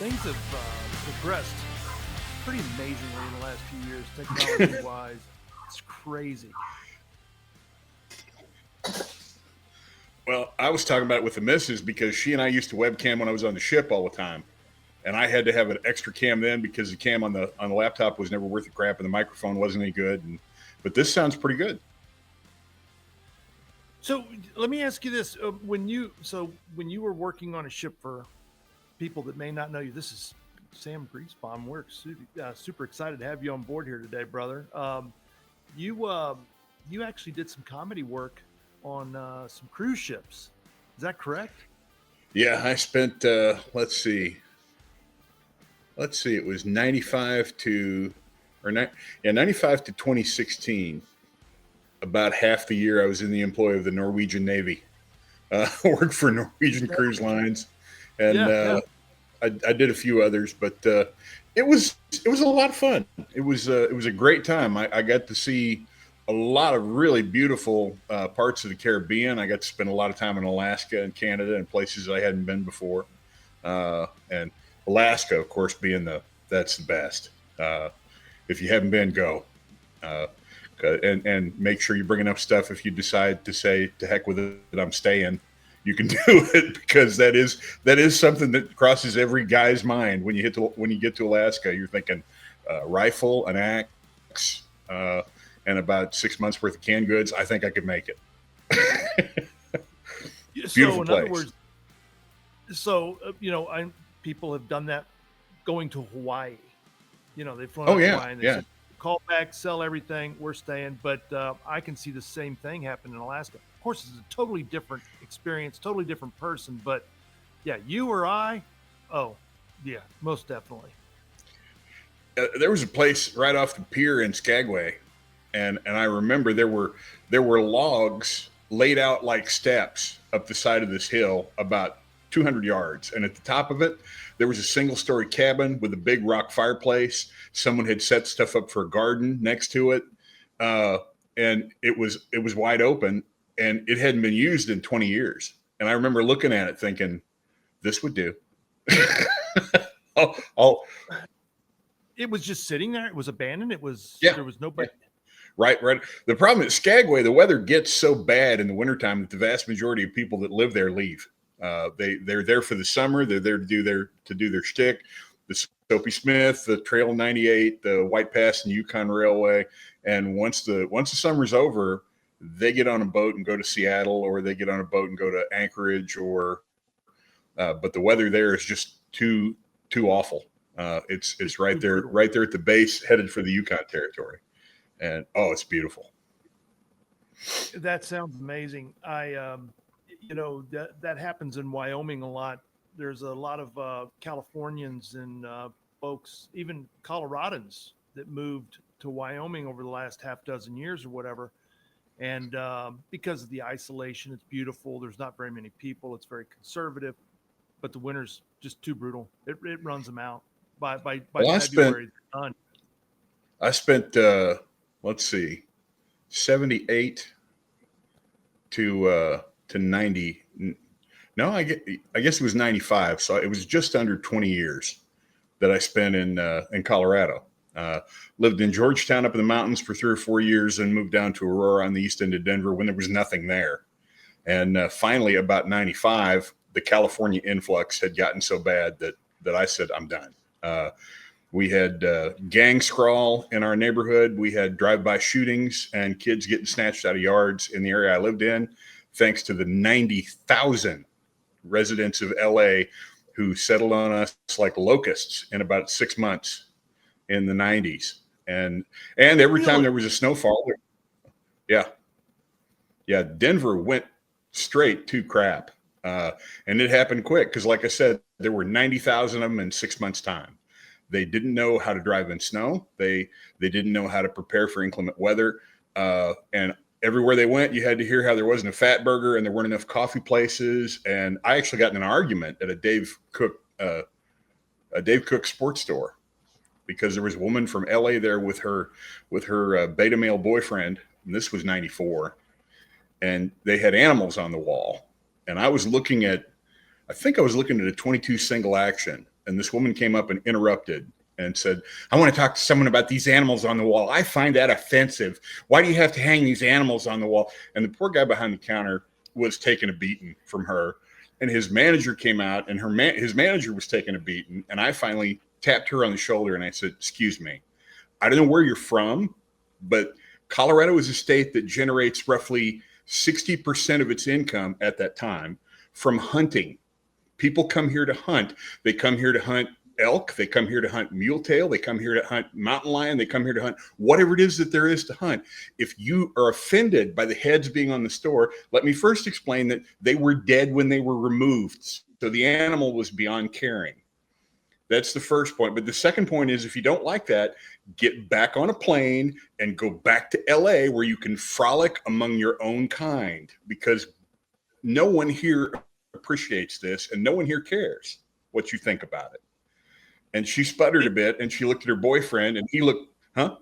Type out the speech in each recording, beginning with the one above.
things have progressed pretty amazingly in the last few years, technology-wise. It's crazy. Well, I was talking about it with the missus because she and I used to webcam when I was on the ship all the time, and I had to have an extra cam then because the cam on the laptop was never worth a crap and the microphone wasn't any good. But this sounds pretty good. So let me ask you this: when you were working on a ship, for people that may not know you, this is Sam Griesbaum. We're super excited to have you on board here today, brother. You you actually did some comedy work on some cruise ships. Is that correct? Yeah, I spent let's see, it was 95 to or ni- yeah 95 to 2016. About half the year I was in the employ of the Norwegian Navy. Worked for Norwegian Cruise Lines, and Yeah, yeah. I did a few others, but it was a lot of fun. It was a great time. I got to see a lot of really beautiful parts of the Caribbean. I got to spend a lot of time in Alaska and Canada and places I hadn't been before. And Alaska, of course, being that's the best. Uh, if you haven't been, go. Uh, and make sure you bring enough stuff if you decide to say to heck with it, I'm staying. You can do it because that is something that crosses every guy's mind when you get to Alaska. You're thinking rifle, an axe, and about 6 months worth of canned goods. I think I could make it. So Beautiful in other place. words, people have done that going to Hawaii. They've flown Oh out to yeah, Hawaii and they yeah. said, call back, sell everything, we're staying. But I can see the same thing happen in Alaska. Of course, it's a totally different experience, totally different person. But yeah, you or I, oh, yeah, most definitely. There was a place right off the pier in Skagway, and I remember there were logs laid out like steps up the side of this hill about 200 yards, and at the top of it there was a single story cabin with a big rock fireplace. Someone had set stuff up for a garden next to it, uh, and it was wide open, and it hadn't been used in 20 years. And I remember looking at it thinking, this would do. Oh, It was just sitting there. It was abandoned. yeah, There was yeah. nobody. Right, right. The problem is Skagway, the weather gets so bad in the wintertime that the vast majority of people that live there leave. They're there for the summer. They're there to do their shtick. The Soapy Smith, the Trail 98, the White Pass and Yukon Railway, and once the summer's over, they get on a boat and go to Seattle, or they get on a boat and go to Anchorage, or but the weather there is just too awful. It's Just right too there, brutal. right there at the base, headed for the Yukon territory, and oh, it's beautiful. That sounds amazing. That happens in Wyoming a lot. There's a lot of Californians and folks, even Coloradans, that moved to Wyoming over the last half dozen years or whatever. And because of the isolation, it's beautiful. There's not very many people. It's very conservative, but the winter's just too brutal. It runs them out by Well, I spent February. They're done. I spent let's see, 78 to 90. No, I guess it was 95. So it was just under 20 years that I spent in Colorado. Uh, Lived in Georgetown up in the mountains for 3 or 4 years, and moved down to Aurora on the east end of Denver when there was nothing there. And finally, about 95, the California influx had gotten so bad that I said, I'm done. We had gang scrawl in our neighborhood. We had drive-by shootings and kids getting snatched out of yards in the area I lived in, thanks to the 90,000 residents of LA who settled on us like locusts in about 6 months in the 90s. And every time Really? there was a snowfall, yeah, yeah, Denver went straight to crap. Uh, and it happened quick because, like I said, there were 90,000 of them in 6 months' time. They didn't know how to drive in snow. They didn't know how to prepare for inclement weather. And everywhere they went, you had to hear how there wasn't a fat burger and there weren't enough coffee places. And I actually got in an argument at a Dave Cook sports store because there was a woman from LA there with her beta male boyfriend. And this was 94, and they had animals on the wall. And I think I was looking at a 22 single action, and this woman came up and interrupted and said, I want to talk to someone about these animals on the wall. I find that offensive. Why do you have to hang these animals on the wall? And the poor guy behind the counter was taking a beating from her. And his manager came out, and his manager was taking a beating. And I finally tapped her on the shoulder and I said, excuse me, I don't know where you're from, but Colorado is a state that generates roughly 60% of its income at that time from hunting. People come here to hunt. They come here to hunt elk. They come here to hunt muletail. They come here to hunt mountain lion. They come here to hunt whatever it is that there is to hunt. If you are offended by the heads being on the store, let me first explain that they were dead when they were removed. So the animal was beyond caring. That's the first point. But the second point is, if you don't like that, get back on a plane and go back to LA where you can frolic among your own kind, because no one here appreciates this and no one here cares what you think about it. And she sputtered a bit and she looked at her boyfriend and he looked, huh?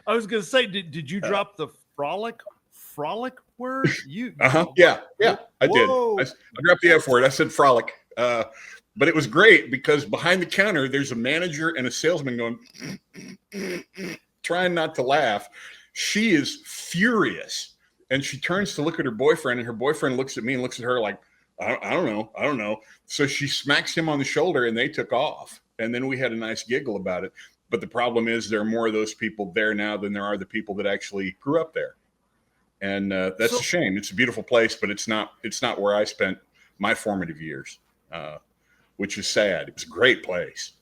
I was going to say, did you drop the frolic word? Yeah, I did. I dropped the F word. I said frolic. But it was great because behind the counter, there's a manager and a salesman going, trying not to laugh. She is furious. And she turns to look at her boyfriend, and her boyfriend looks at me and looks at her like, I don't know. So she smacks him on the shoulder and they took off. And then we had a nice giggle about it. But the problem is there are more of those people there now than there are the people that actually grew up there. And that's a shame. It's a beautiful place, but it's not where I spent my formative years, which is sad. It was a great place.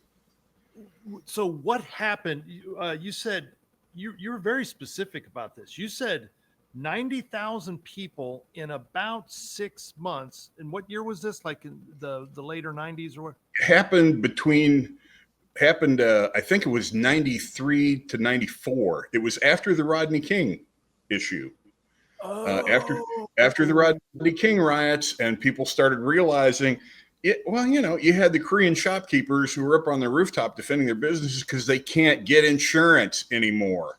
So what happened? You said you were very specific about this. You said 90,000 people in about 6 months. And what year was this? Like in the later 90s or what? Happened, I think it was 93 to 94. It was after the Rodney King issue. After the Rodney King riots, and people started realizing it. Well, you had the Korean shopkeepers who were up on the rooftop defending their businesses because they can't get insurance anymore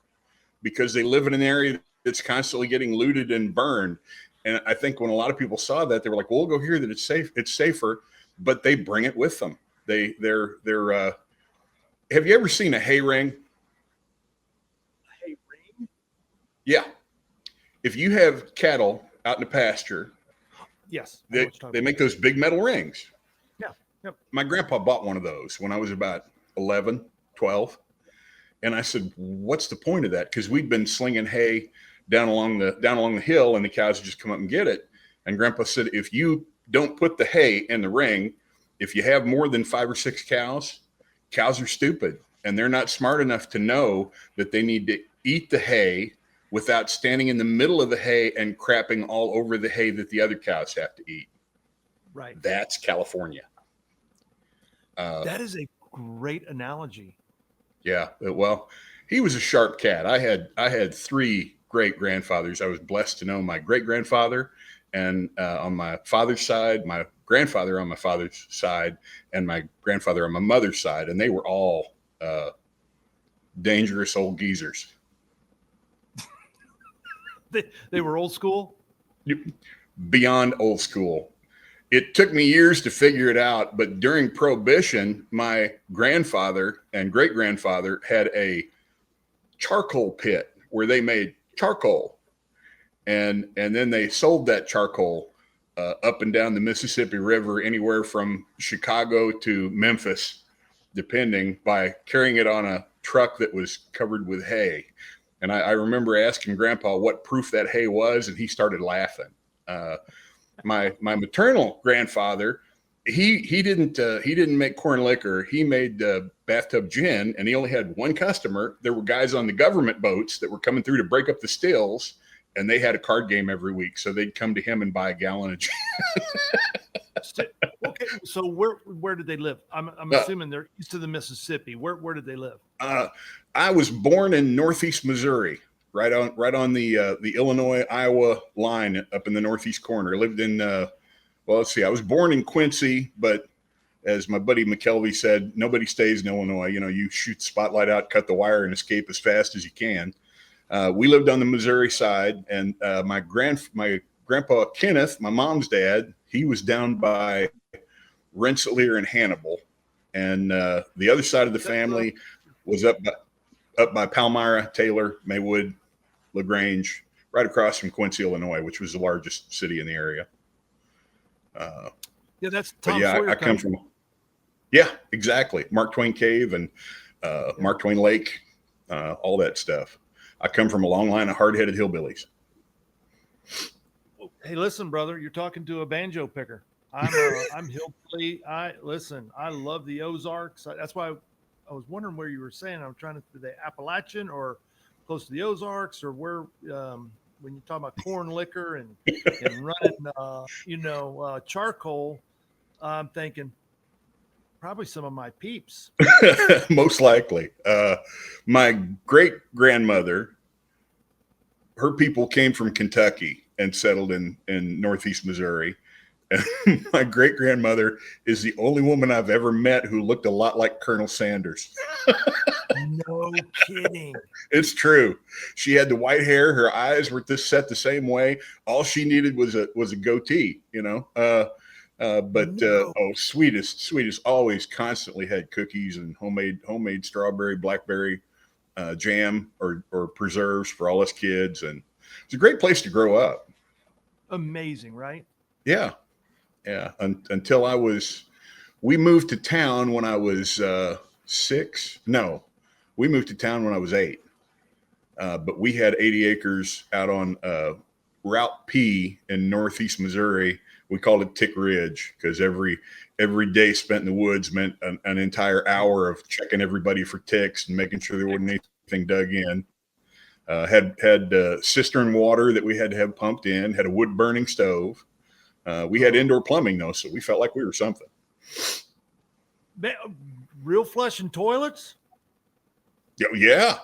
because they live in an area that's constantly getting looted and burned. And I think when a lot of people saw that, they were like, well, we'll go here that it's safe. It's safer, but they bring it with them. They're have you ever seen a hay ring? Hay ring? Yeah. If you have cattle out in the pasture, yes, they make those big metal rings. Yeah. Yep. My grandpa bought one of those when I was about 11, 12. And I said, what's the point of that? Because we'd been slinging hay down along the hill and the cows would just come up and get it. And Grandpa said, if you don't put the hay in the ring, if you have more than 5 or 6 cows are stupid. And they're not smart enough to know that they need to eat the hay without standing in the middle of the hay and crapping all over the hay that the other cows have to eat. Right. That's California. That is a great analogy. Yeah. Well, he was a sharp cat. I had 3 great grandfathers. I was blessed to know my great grandfather, and on my father's side, my grandfather on my father's side, and my grandfather on my mother's side. And they were all dangerous old geezers. They were old school? Beyond old school. It took me years to figure it out, but during Prohibition, my grandfather and great grandfather had a charcoal pit where they made charcoal, and then they sold that charcoal up and down the Mississippi River, anywhere from Chicago to Memphis, depending, by carrying it on a truck that was covered with hay. And I remember asking Grandpa what proof that hay was, and he started laughing. My maternal grandfather, he didn't make corn liquor. He made bathtub gin, and he only had one customer. There were guys on the government boats that were coming through to break up the stills, and they had a card game every week, so they'd come to him and buy a gallon of gin. Okay, so where did they live? I'm assuming they're east of the Mississippi. Where did they live? I was born in Northeast Missouri, right on the Illinois-Iowa line up in the northeast corner. I lived in I was born in Quincy, but as my buddy McKelvey said, nobody stays in Illinois. You shoot the spotlight out, cut the wire, and escape as fast as you can. We lived on the Missouri side, and my grandpa Kenneth, my mom's dad, he was down by Rensselaer and Hannibal, and the other side of the family was up by Palmyra, Taylor, Maywood, LaGrange, right across from Quincy, Illinois, which was the largest city in the area. Yeah, that's But Tom yeah, Sawyer I come country. from, yeah, exactly. Mark Twain Cave and Mark Twain Lake, all that stuff. I come from a long line of hard-headed hillbillies. Hey, listen, brother, you're talking to a banjo picker. I'm hillbilly. I love the Ozarks. That's why I was wondering where you were saying. I'm trying to the Appalachian or close to the Ozarks or where when you talk about corn liquor and running charcoal, I'm thinking probably some of my peeps. Most likely. My great grandmother, her people came from Kentucky and settled in Northeast Missouri. And my great grandmother is the only woman I've ever met who looked a lot like Colonel Sanders. No kidding. It's true. She had the white hair. Her eyes were set the same way. All she needed was a goatee, you know. Sweetest, always constantly had cookies and homemade strawberry, blackberry jam or preserves for all us kids. And it's a great place to grow up. Amazing, right? Yeah. Yeah. Until we moved to town when I was 6. No, we moved to town when I was 8. But we had 80 acres out on Route P in Northeast Missouri. We called it Tick Ridge because every day spent in the woods meant an entire hour of checking everybody for ticks and making sure there wasn't anything dug in. Had cistern water that we had to have pumped in, had a wood burning stove. We had indoor plumbing though, so we felt like we were something. Real flushing toilets? Yeah.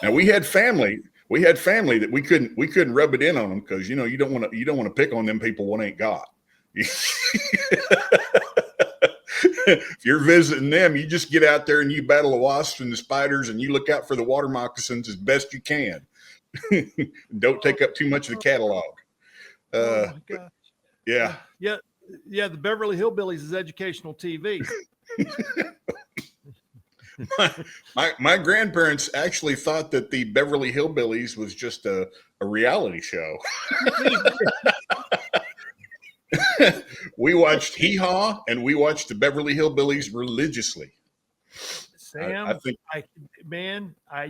Now we had family that we couldn't rub it in on them because you don't want to pick on them people what ain't got. If you're visiting them, you just get out there and you battle the wasps and the spiders and you look out for the water moccasins as best you can. Don't take up too much of the catalog. Oh my gosh. Yeah. The Beverly Hillbillies is educational TV. My grandparents actually thought that the Beverly Hillbillies was just a reality show. We watched Hee Haw and we watched the Beverly Hillbillies religiously. Sam,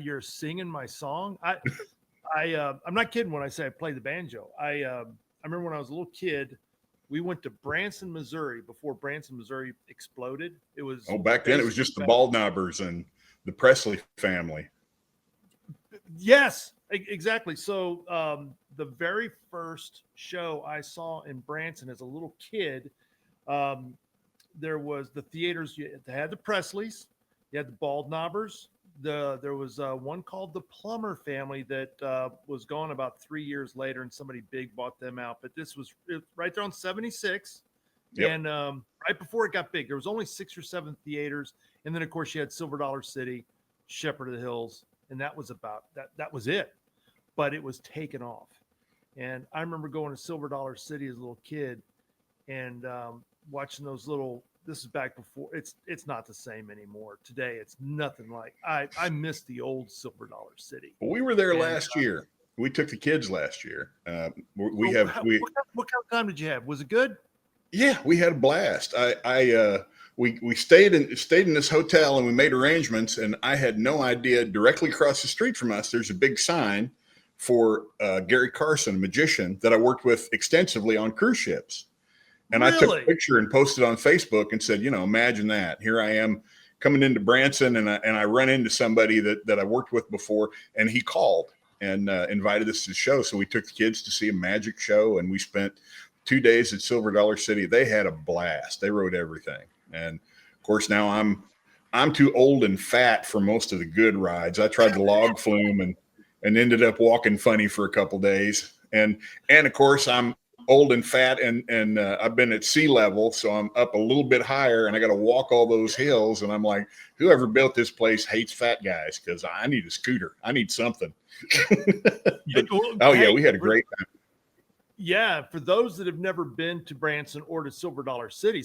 you're singing my song. I'm not kidding when I say I play the banjo. I remember when I was a little kid, we went to Branson, Missouri before Branson, Missouri exploded. It was back then it was just the Baldknobbers and the Presley family. Yes, exactly. So the very first show I saw in Branson as a little kid, there was the theaters. You had the Presleys, you had the Baldknobbers. There was one called the Plummer family that was gone about 3 years later, and somebody big bought them out. But this was right there on 76, and right before it got big. There was only 6 or 7 theaters, and then of course you had Silver Dollar City, Shepherd of the Hills, and that was about that. That was it. But it was taken off, and I remember going to Silver Dollar City as a little kid, and watching those little. This is back before it's not the same anymore. Today, it's nothing like I miss the old Silver Dollar City. Well, we were there last year. We took the kids last year. What kind of time did you have? Was it good? Yeah, we had a blast. We stayed in this hotel and we made arrangements. And I had no idea. Directly across the street from us, there's a big sign for Gary Carson, a magician that I worked with extensively on cruise ships. And really? I took a picture and posted on Facebook and said, imagine that. Here I am coming into Branson and I run into somebody that I worked with before, and he called and invited us to the show. So we took the kids to see a magic show, and we spent 2 days at Silver Dollar City. They had a blast. They rode everything. And of course now I'm too old and fat for most of the good rides. I tried the log flume and ended up walking funny for a couple days. And of course I'm old and fat and I've been at sea level, so I'm up a little bit higher and I got to walk all those hills. And I'm like, whoever built this place hates fat guys because I need a scooter. I need something. We had a great time. Yeah, for those that have never been to Branson or to Silver Dollar City,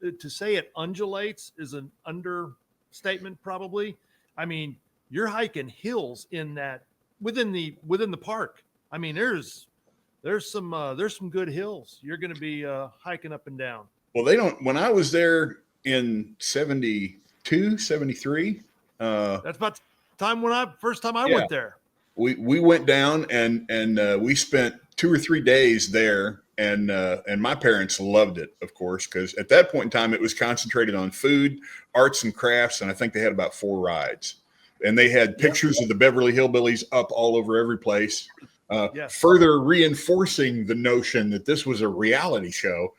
to say it undulates is an understatement, probably. I mean, you're hiking hills in that within the park. I mean, there's some good hills you're going to be hiking up and down. Well, they don't. When I was there in 72, 73, That's about the time when first time I yeah, went there. we went down and we spent 2 or 3 days there, and my parents loved it, of course, because at that point in time it was concentrated on food, arts and crafts, and I think they had about 4 rides, and they had pictures of the Beverly Hillbillies up all over every place. Yes. Further reinforcing the notion that this was a reality show.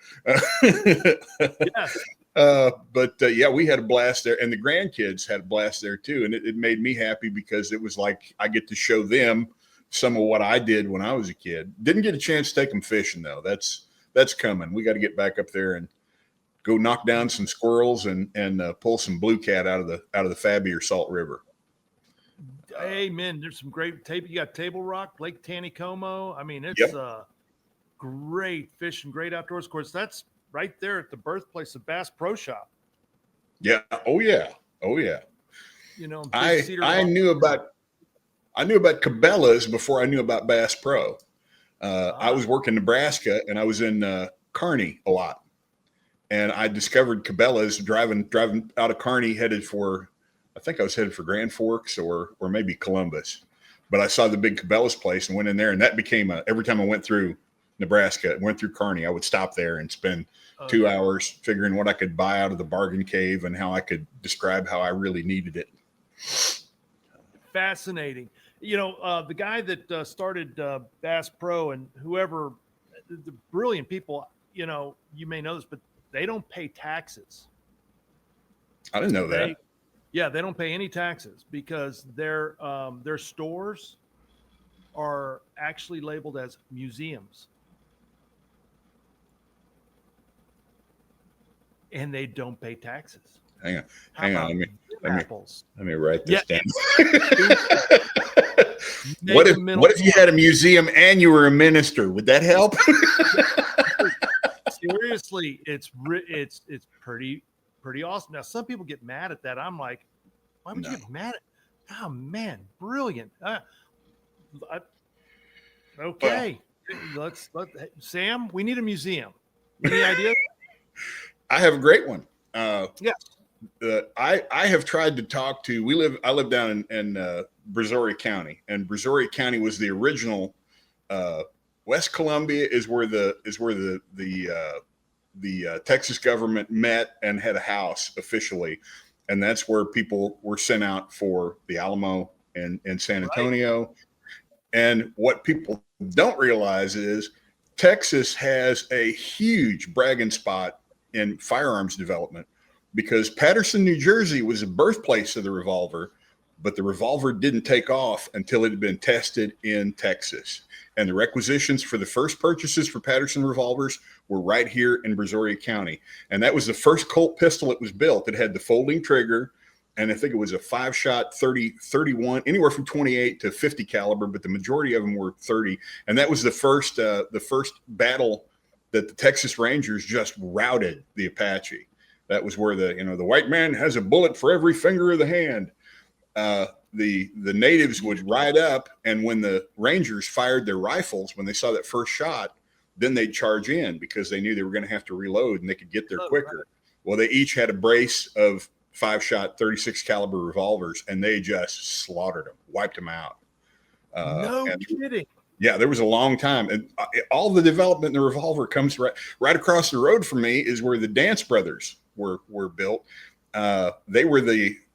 Yes. But yeah, we had a blast there, and the grandkids had a blast there too. And it made me happy because it was like I get to show them some of what I did when I was a kid. Didn't get a chance to take them fishing though. That's coming. We got to get back up there and go knock down some squirrels and pull some blue cat out of the Fabi or Salt River. Amen. There's some great you got Table Rock, Lake Taneycomo. I mean, it's great fishing, great outdoors. Of course, that's right there at the birthplace of Bass Pro Shop. Yeah. Oh yeah. Oh yeah. You know, I knew about Cabela's before I knew about Bass Pro. I was working in Nebraska, and I was in Kearney a lot, and I discovered Cabela's driving out of Kearney, I think I was headed for Grand Forks or maybe Columbus, but I saw the big Cabela's place and went in there, and that became every time I went through Nebraska, went through Kearney, I would stop there and spend 2 hours figuring what I could buy out of the bargain cave and how I could describe how I really needed it. Fascinating. You know, the guy that started Bass Pro and whoever, the brilliant people, you know, you may know this, but they don't pay taxes. I didn't know that. Yeah, they don't pay any taxes because their stores are actually labeled as museums. And they don't pay taxes. Hang on. Let me write this down. What if you had a museum and you were a minister? Would that help? Seriously, it's pretty awesome. Now, some people get mad at that. I'm like, why would you get mad at? Oh man, brilliant. Okay, let's Sam. We need a museum. Any ideas? I have a great one. Yes. I have tried to talk to. I live down in Brazoria County, and Brazoria County was the original. West Columbia is where the Texas government met and had a house officially, and that's where people were sent out for the Alamo and San Antonio. Right. And what people don't realize is Texas has a huge bragging spot in firearms development because Paterson, New Jersey was the birthplace of the revolver, but the revolver didn't take off until it had been tested in Texas. And the requisitions for the first purchases for Paterson revolvers were right here in Brazoria County. And that was the first Colt pistol that was built. It had the folding trigger, and I think it was a 5-shot 31, anywhere from 28 to 50 caliber, but the majority of them were 30. And that was the first battle that the Texas Rangers just routed the Apache. That was where the white man has a bullet for every finger of the hand. The natives would ride up, and when the Rangers fired their rifles, when they saw that first shot, then they'd charge in because they knew they were going to have to reload and they could get there quicker. Right. Well, they each had a brace of 5-shot 36 caliber revolvers, and they just slaughtered them, wiped them out. No kidding. Yeah, there was a long time, and all the development in the revolver comes right across the road from me is where the Dance Brothers were built. They're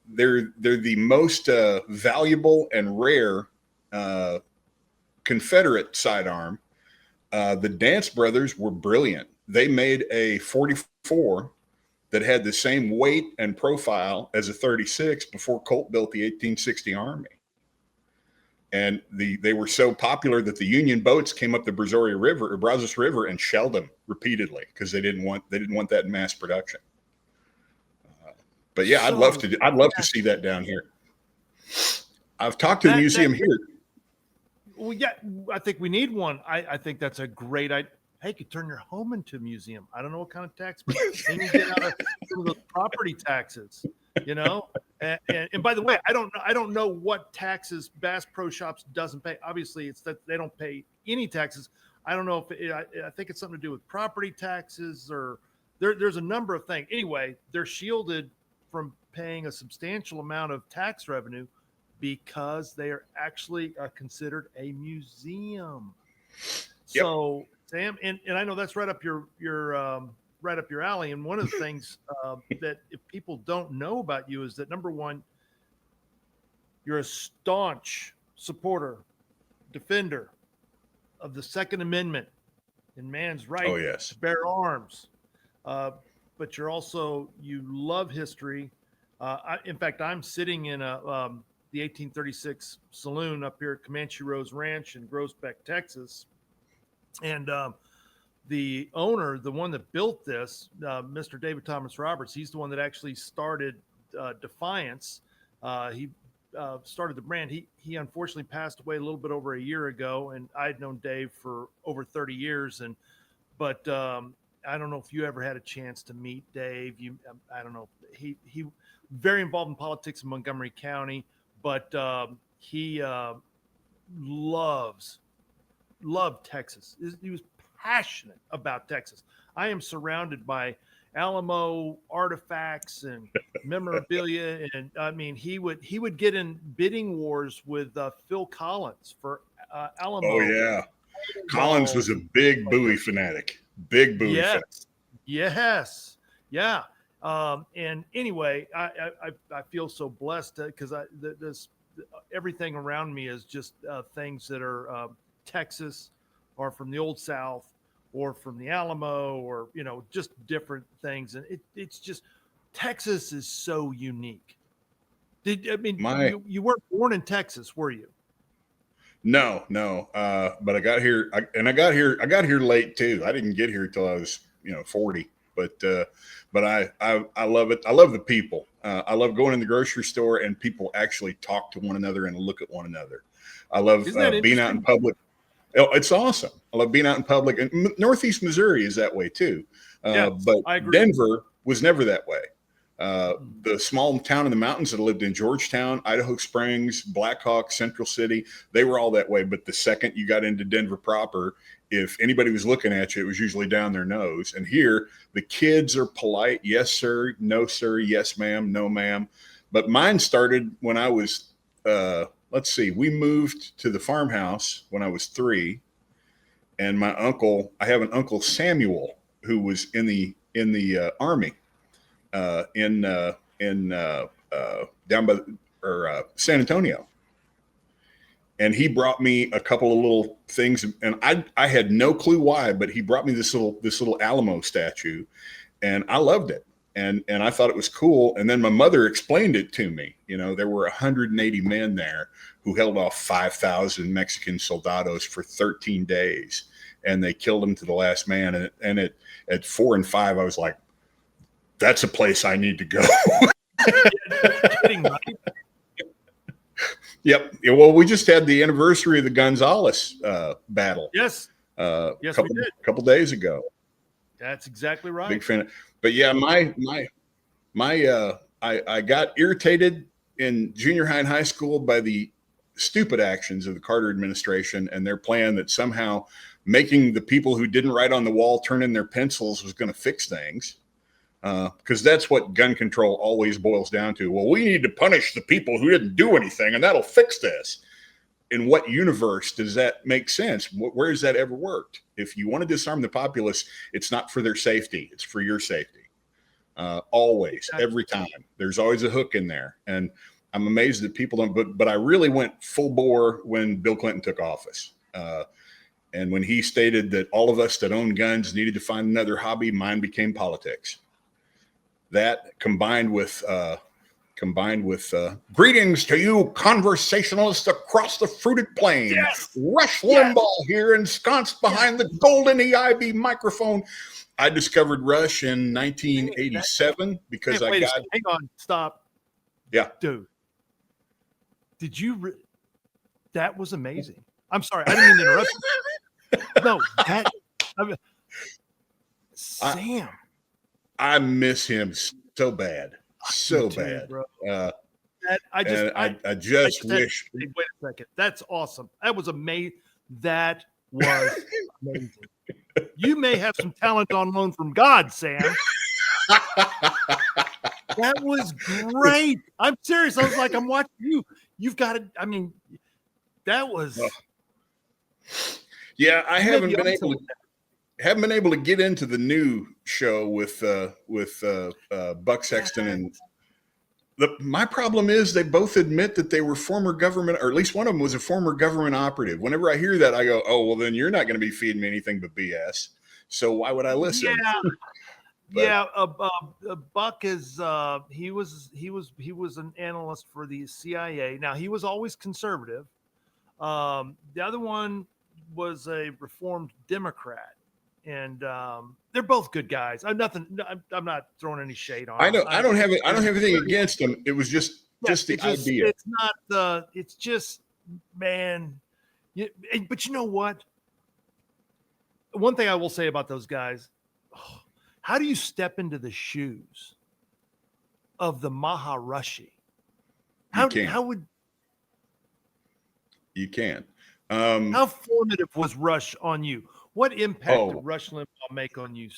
the most valuable and rare Confederate sidearm. The Dance Brothers were brilliant. They made a 44 that had the same weight and profile as a 36 before Colt built the 1860 Army. And they were so popular that the Union boats came up the Brazoria River or Brazos River and shelled them repeatedly because they didn't want that in mass production. But yeah, I'd love to see that down here. I've talked to the museum here. Well, yeah, I think we need one. I think that's a great idea. Hey, you could turn your home into a museum. I don't know what kind of tax, but then you get out of some of those property taxes, you know. And by the way, I don't know what taxes Bass Pro Shops doesn't pay. Obviously, it's that they don't pay any taxes. I don't know if I think it's something to do with property taxes or there's a number of things. Anyway, they're shielded from paying a substantial amount of tax revenue because they are actually considered a museum. Yep. So, Sam, and I know that's right up your right up your alley. And one of the things that if people don't know about you is that number one, you're a staunch supporter, defender of the Second Amendment and man's right Oh, yes. to bear arms. But you love history. In fact, I'm sitting in the 1836 saloon up here at Comanche Rose Ranch in Groesbeck, Texas. And the owner, the one that built this, Mr. David Thomas Roberts, he's the one that actually started Defiance. He started the brand. He unfortunately passed away a little bit over a year ago, and I'd known Dave for over 30 years. But I don't know if you ever had a chance to meet Dave. I don't know. He very involved in politics in Montgomery County, but he loved Texas. He was passionate about Texas. I am surrounded by Alamo artifacts and memorabilia, and I mean, he would get in bidding wars with Phil Collins for Alamo. Oh yeah, Collins was a big Bowie fanatic. Big Bowie fan. Yes, yeah. And anyway, I feel so blessed because everything around me is just things that are Texas or from the Old South or from the Alamo or, just different things. And it's just, Texas is so unique. You weren't born in Texas, were you? No. But I got here, I got here late too. I didn't get here till I was, 40, but I love it. I love the people. I love going in the grocery store and people actually talk to one another and look at one another. I love being out in public. Oh, it's awesome. I love being out in public, and Northeast Missouri is that way too. But Denver was never that way. The small town in the mountains that I lived in, Georgetown, Idaho Springs, Black Hawk, Central City, they were all that way. But the second you got into Denver proper, if anybody was looking at you, it was usually down their nose. And here, the kids are polite. Yes, sir. No, sir. Yes, ma'am. No, ma'am. But mine started when I was, we moved to the farmhouse when I was 3. And my uncle, I have an uncle Samuel, who was in the army. Down by San Antonio, and he brought me a couple of little things, and I had no clue why, but he brought me this little Alamo statue, and I loved it, and I thought it was cool. And then my mother explained it to me. There were 180 men there who held off 5,000 Mexican soldados for 13 days, and they killed them to the last man. And at 4 and 5, I was like, that's a place I need to go. Kidding, right? Yep. Well, we just had the anniversary of the Gonzales battle. Yes. We did. A couple days ago. That's exactly right. Big fan. But yeah, I got irritated in junior high and high school by the stupid actions of the Carter administration and their plan that somehow making the people who didn't write on the wall turn in their pencils was going to fix things. Because that's what gun control always boils down to. Well, we need to punish the people who didn't do anything, and that'll fix this. In what universe does that make sense? Where has that ever worked? If you want to disarm the populace, it's not for their safety. It's for your safety. Always, every time. There's always a hook in there. And I'm amazed that people don't. But I really went full bore when Bill Clinton took office. And when he stated that all of us that own guns needed to find another hobby, mine became politics. That combined with greetings to you conversationalists across the fruited plain. Yes. Rush Limbaugh here, ensconced behind the golden EIB microphone. I discovered Rush in 1987 because hang on, stop. Yeah. Dude, did you that was amazing. I'm sorry, I didn't mean to interrupt you. No, Sam. I miss him so bad, so too, bad. bro. I just wish. Hey, wait a second. That's awesome. That was amazing. That was amazing. You may have some talent on loan from God, Sam. That was great. I'm serious. I was like, I'm watching you. You've got it. I mean, that was. Yeah, I haven't been able to get into the new show with Buck Sexton and. My problem is they both admit that they were former government, or at least one of them was a former government operative. Whenever I hear that, I go, "Oh, well, then you're not going to be feeding me anything but BS. So why would I listen?" Yeah, Buck is he was an analyst for the CIA. Now he was always conservative. The other one was a reformed Democrat. And they're both good guys. I'm not throwing any shade on. I don't have anything against them. It was just the idea. It's not it's just, man. But you know what? One thing I will say about those guys: how do you step into the shoes of the Maharishi? How would you can? How formative was Rush on you? What impact did Rush Limbaugh make on you?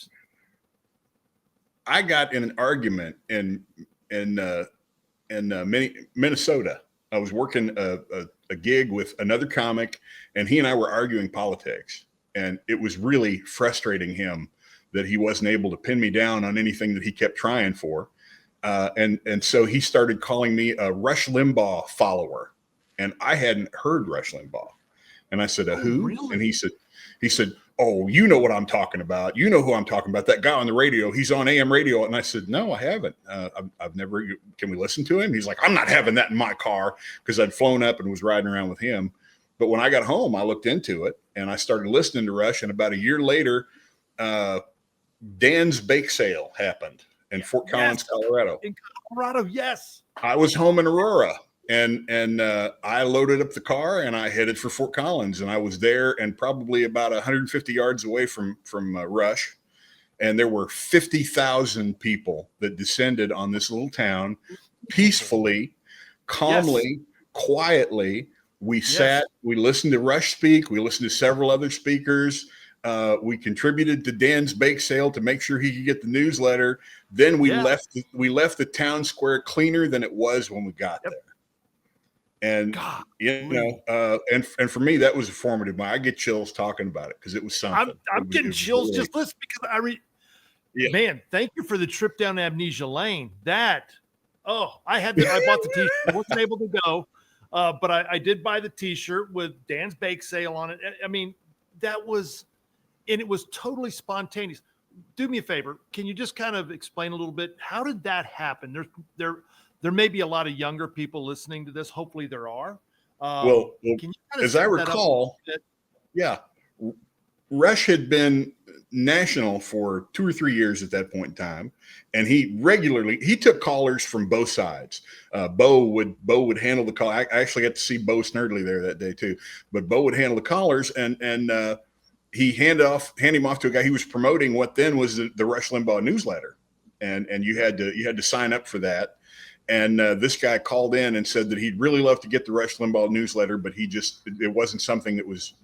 I got in an argument in Minnesota. I was working a gig with another comic, and he and I were arguing politics. And it was really frustrating him that he wasn't able to pin me down on anything that he kept trying for. And so he started calling me a Rush Limbaugh follower. And I hadn't heard Rush Limbaugh. And I said, who? Really? And he said, "Oh, you know what I'm talking about. You know who I'm talking about. That guy on the radio. He's on AM radio." And I said, "No, I haven't. I've never. Can we listen to him?" He's like, "I'm not having that in my car," because I'd flown up and was riding around with him. But when I got home, I looked into it and I started listening to Rush. And about a year later, Dan's Bake Sale happened in Fort Collins, Colorado. In Colorado, yes. I was home in Aurora. And I loaded up the car and I headed for Fort Collins, and I was there and probably about 150 yards away from Rush. And there were 50,000 people that descended on this little town peacefully, calmly, quietly. We sat, we listened to Rush speak. We listened to several other speakers. We contributed to Dan's Bake Sale to make sure he could get the newsletter. Then we left the town square cleaner than it was when we got there. And God, and for me, that was a formative. I get chills talking about it because it was something. I'm getting chills just listening because man, thank you for the trip down Amnesia Lane. I bought the T-shirt. I wasn't able to go, but I did buy the T-shirt with Dan's Bake Sale on it. I mean, that was, and it was totally spontaneous. Do me a favor. Can you just kind of explain a little bit? How did that happen? There may be a lot of younger people listening to this. Hopefully there are. Well, as I recall, Rush had been national for 2 or 3 years at that point in time. And he took callers from both sides. Bo would handle the call. I actually got to see Bo Snerdley there that day too, but Bo would handle the callers and he hand him off to a guy. He was promoting what then was the Rush Limbaugh newsletter. And you had to sign up for that. And this guy called in and said that he'd really love to get the Rush Limbaugh newsletter, but it wasn't something that was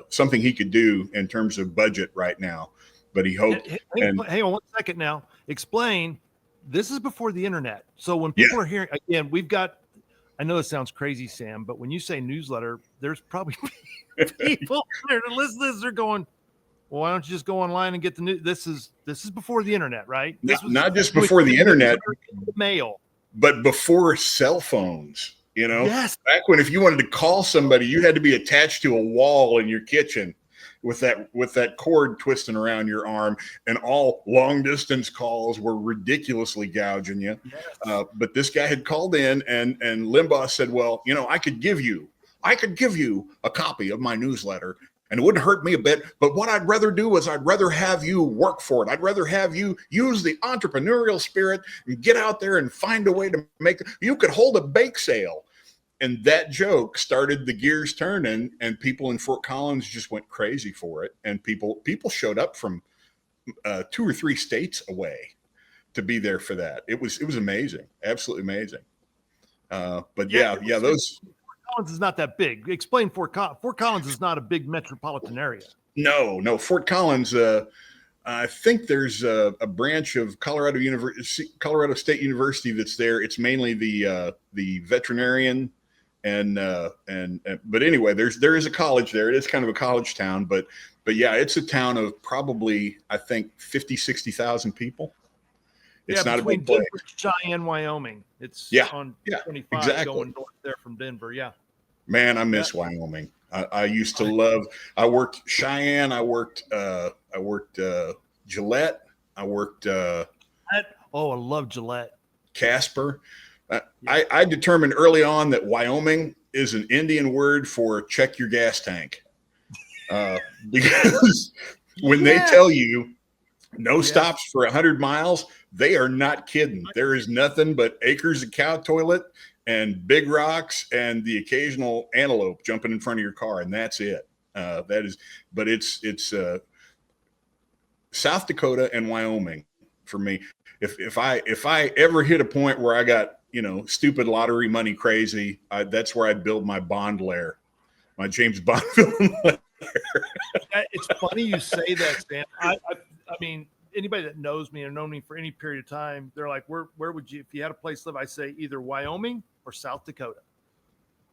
something he could do in terms of budget right now. But he hoped. Hang on 1 second now. Explain. This is before the internet. So when people are hearing, again, I know this sounds crazy, Sam, but when you say newsletter, there's probably people there to listen to this. They're going, well, why don't you just go online and get the news? This is before the internet, right? Not just before the internet, mail, but before cell phones. Yes. Back when if you wanted to call somebody, you had to be attached to a wall in your kitchen with that cord twisting around your arm, and all long distance calls were ridiculously gouging you. Yes. But this guy had called in, and Limbaugh said, "Well, I could give you a copy of my newsletter. And it wouldn't hurt me a bit, but what I'd rather do is I'd rather have you work for it. I'd rather have you use the entrepreneurial spirit and get out there and find a way to make it. You could hold a bake sale and that joke started the gears turning, and people in Fort Collins just went crazy for it, and people showed up from 2 or 3 states away to be there for that. It was amazing, absolutely amazing. But yeah, those. Fort Collins is not that big. Explain Fort Collins is not a big metropolitan area. No, Fort Collins. I think there's a branch of Colorado State University that's there. It's mainly the veterinarian but anyway, there is a college there. It is kind of a college town, but yeah, it's a town of probably, I think, 50,000-60,000 people. It's not a big place. Denver, Cheyenne, Wyoming. It's on 25 exactly. Going north there from Denver. Yeah. Man, I miss Wyoming. I used to love. I worked Cheyenne. I worked Gillette. I worked. I love Gillette. Casper. I determined early on that Wyoming is an Indian word for check your gas tank, because when they tell you no stops for 100 miles, they are not kidding. There is nothing but acres of cow toilet and big rocks and the occasional antelope jumping in front of your car, and that's it. But it's South Dakota and Wyoming for me. If I ever hit a point where I got stupid lottery money crazy, that's where I'd build my Bond lair, my James Bond film lair. It's funny you say that, Sam. I mean, anybody that knows me or known me for any period of time, they're like, where would you, if you had a place to live? I say either Wyoming or South Dakota.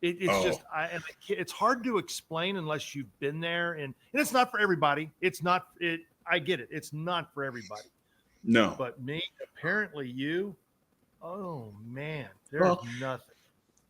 It's hard to explain unless you've been there, and it's not for everybody. I get it. It's not for everybody. No, but me, apparently you. Oh man, there's nothing.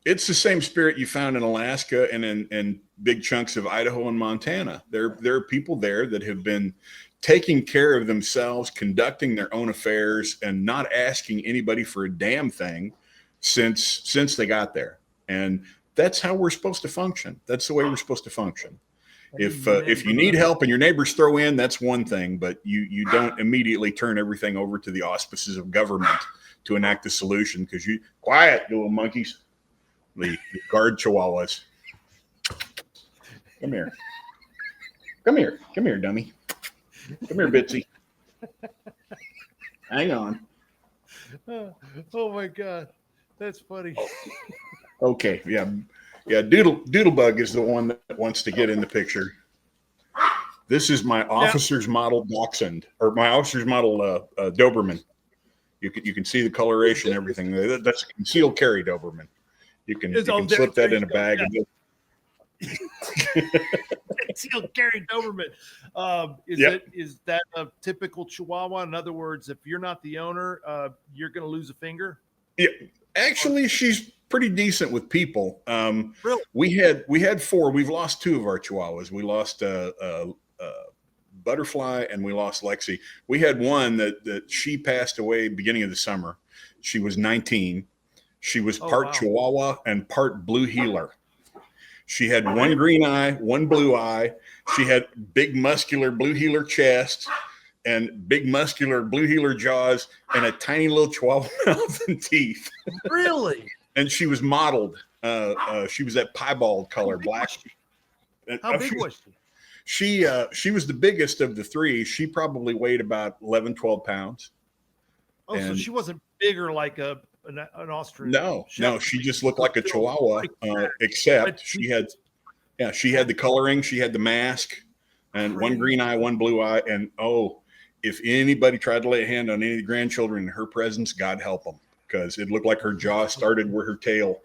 It's the same spirit you found in Alaska and in big chunks of Idaho and Montana. There are people there that have been taking care of themselves, conducting their own affairs, and not asking anybody for a damn thing since they got there. And that's how we're supposed to function. That's the way we're supposed to function. If you need help and your neighbors throw in, that's one thing, but you don't immediately turn everything over to the auspices of government to enact the solution, because quiet, you little monkeys. The guard chihuahuas. Come here, dummy. Come here, Bitsy. Hang on. Oh my God, that's funny. Okay, yeah. Doodlebug is the one that wants to get in the picture. This is my officer's model dachshund, or my officer's model Doberman. You can see the coloration, everything. That's a concealed carry Doberman. You can slip that in a bag. Yeah. Concealed carry Doberman. Is that a typical Chihuahua? In other words, if you're not the owner, you're going to lose a finger? Yeah, actually, she's pretty decent with people. Really? We had 4. We've lost 2 of our Chihuahuas. We lost Butterfly and we lost Lexi. We had one that she passed away beginning of the summer. She was 19. She was part Chihuahua and part blue heeler. She had one green eye, one blue eye. She had big muscular blue heeler chest and big muscular blue heeler jaws and a tiny little Chihuahua mouth and teeth. Really? And she was modeled. She was that piebald color, black. How big was she? She was the biggest of the 3. She probably weighed about 11, 12 pounds. Oh, so she wasn't bigger like an Austrian. No, she just looked like a Chihuahua, except she had the coloring, she had the mask, and one green eye, one blue eye. And if anybody tried to lay a hand on any of the grandchildren in her presence, God help them, because it looked like her jaw started where her tail.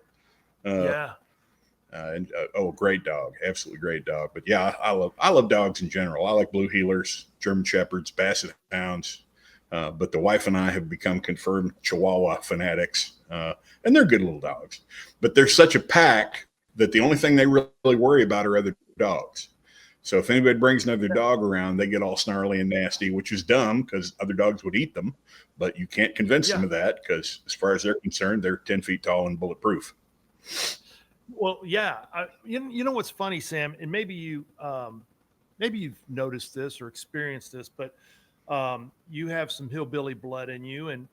Great dog, absolutely great dog. But yeah, I love dogs in general. I like blue heelers, German shepherds, basset hounds. But the wife and I have become confirmed Chihuahua fanatics, and they're good little dogs. But they're such a pack that the only thing they really worry about are other dogs. So if anybody brings another dog around, they get all snarly and nasty, which is dumb because other dogs would eat them. But you can't convince them of that, because as far as they're concerned, they're 10 feet tall and bulletproof. Well, yeah. You know what's funny, Sam, and maybe you've noticed this or experienced this, but you have some hillbilly blood in you, and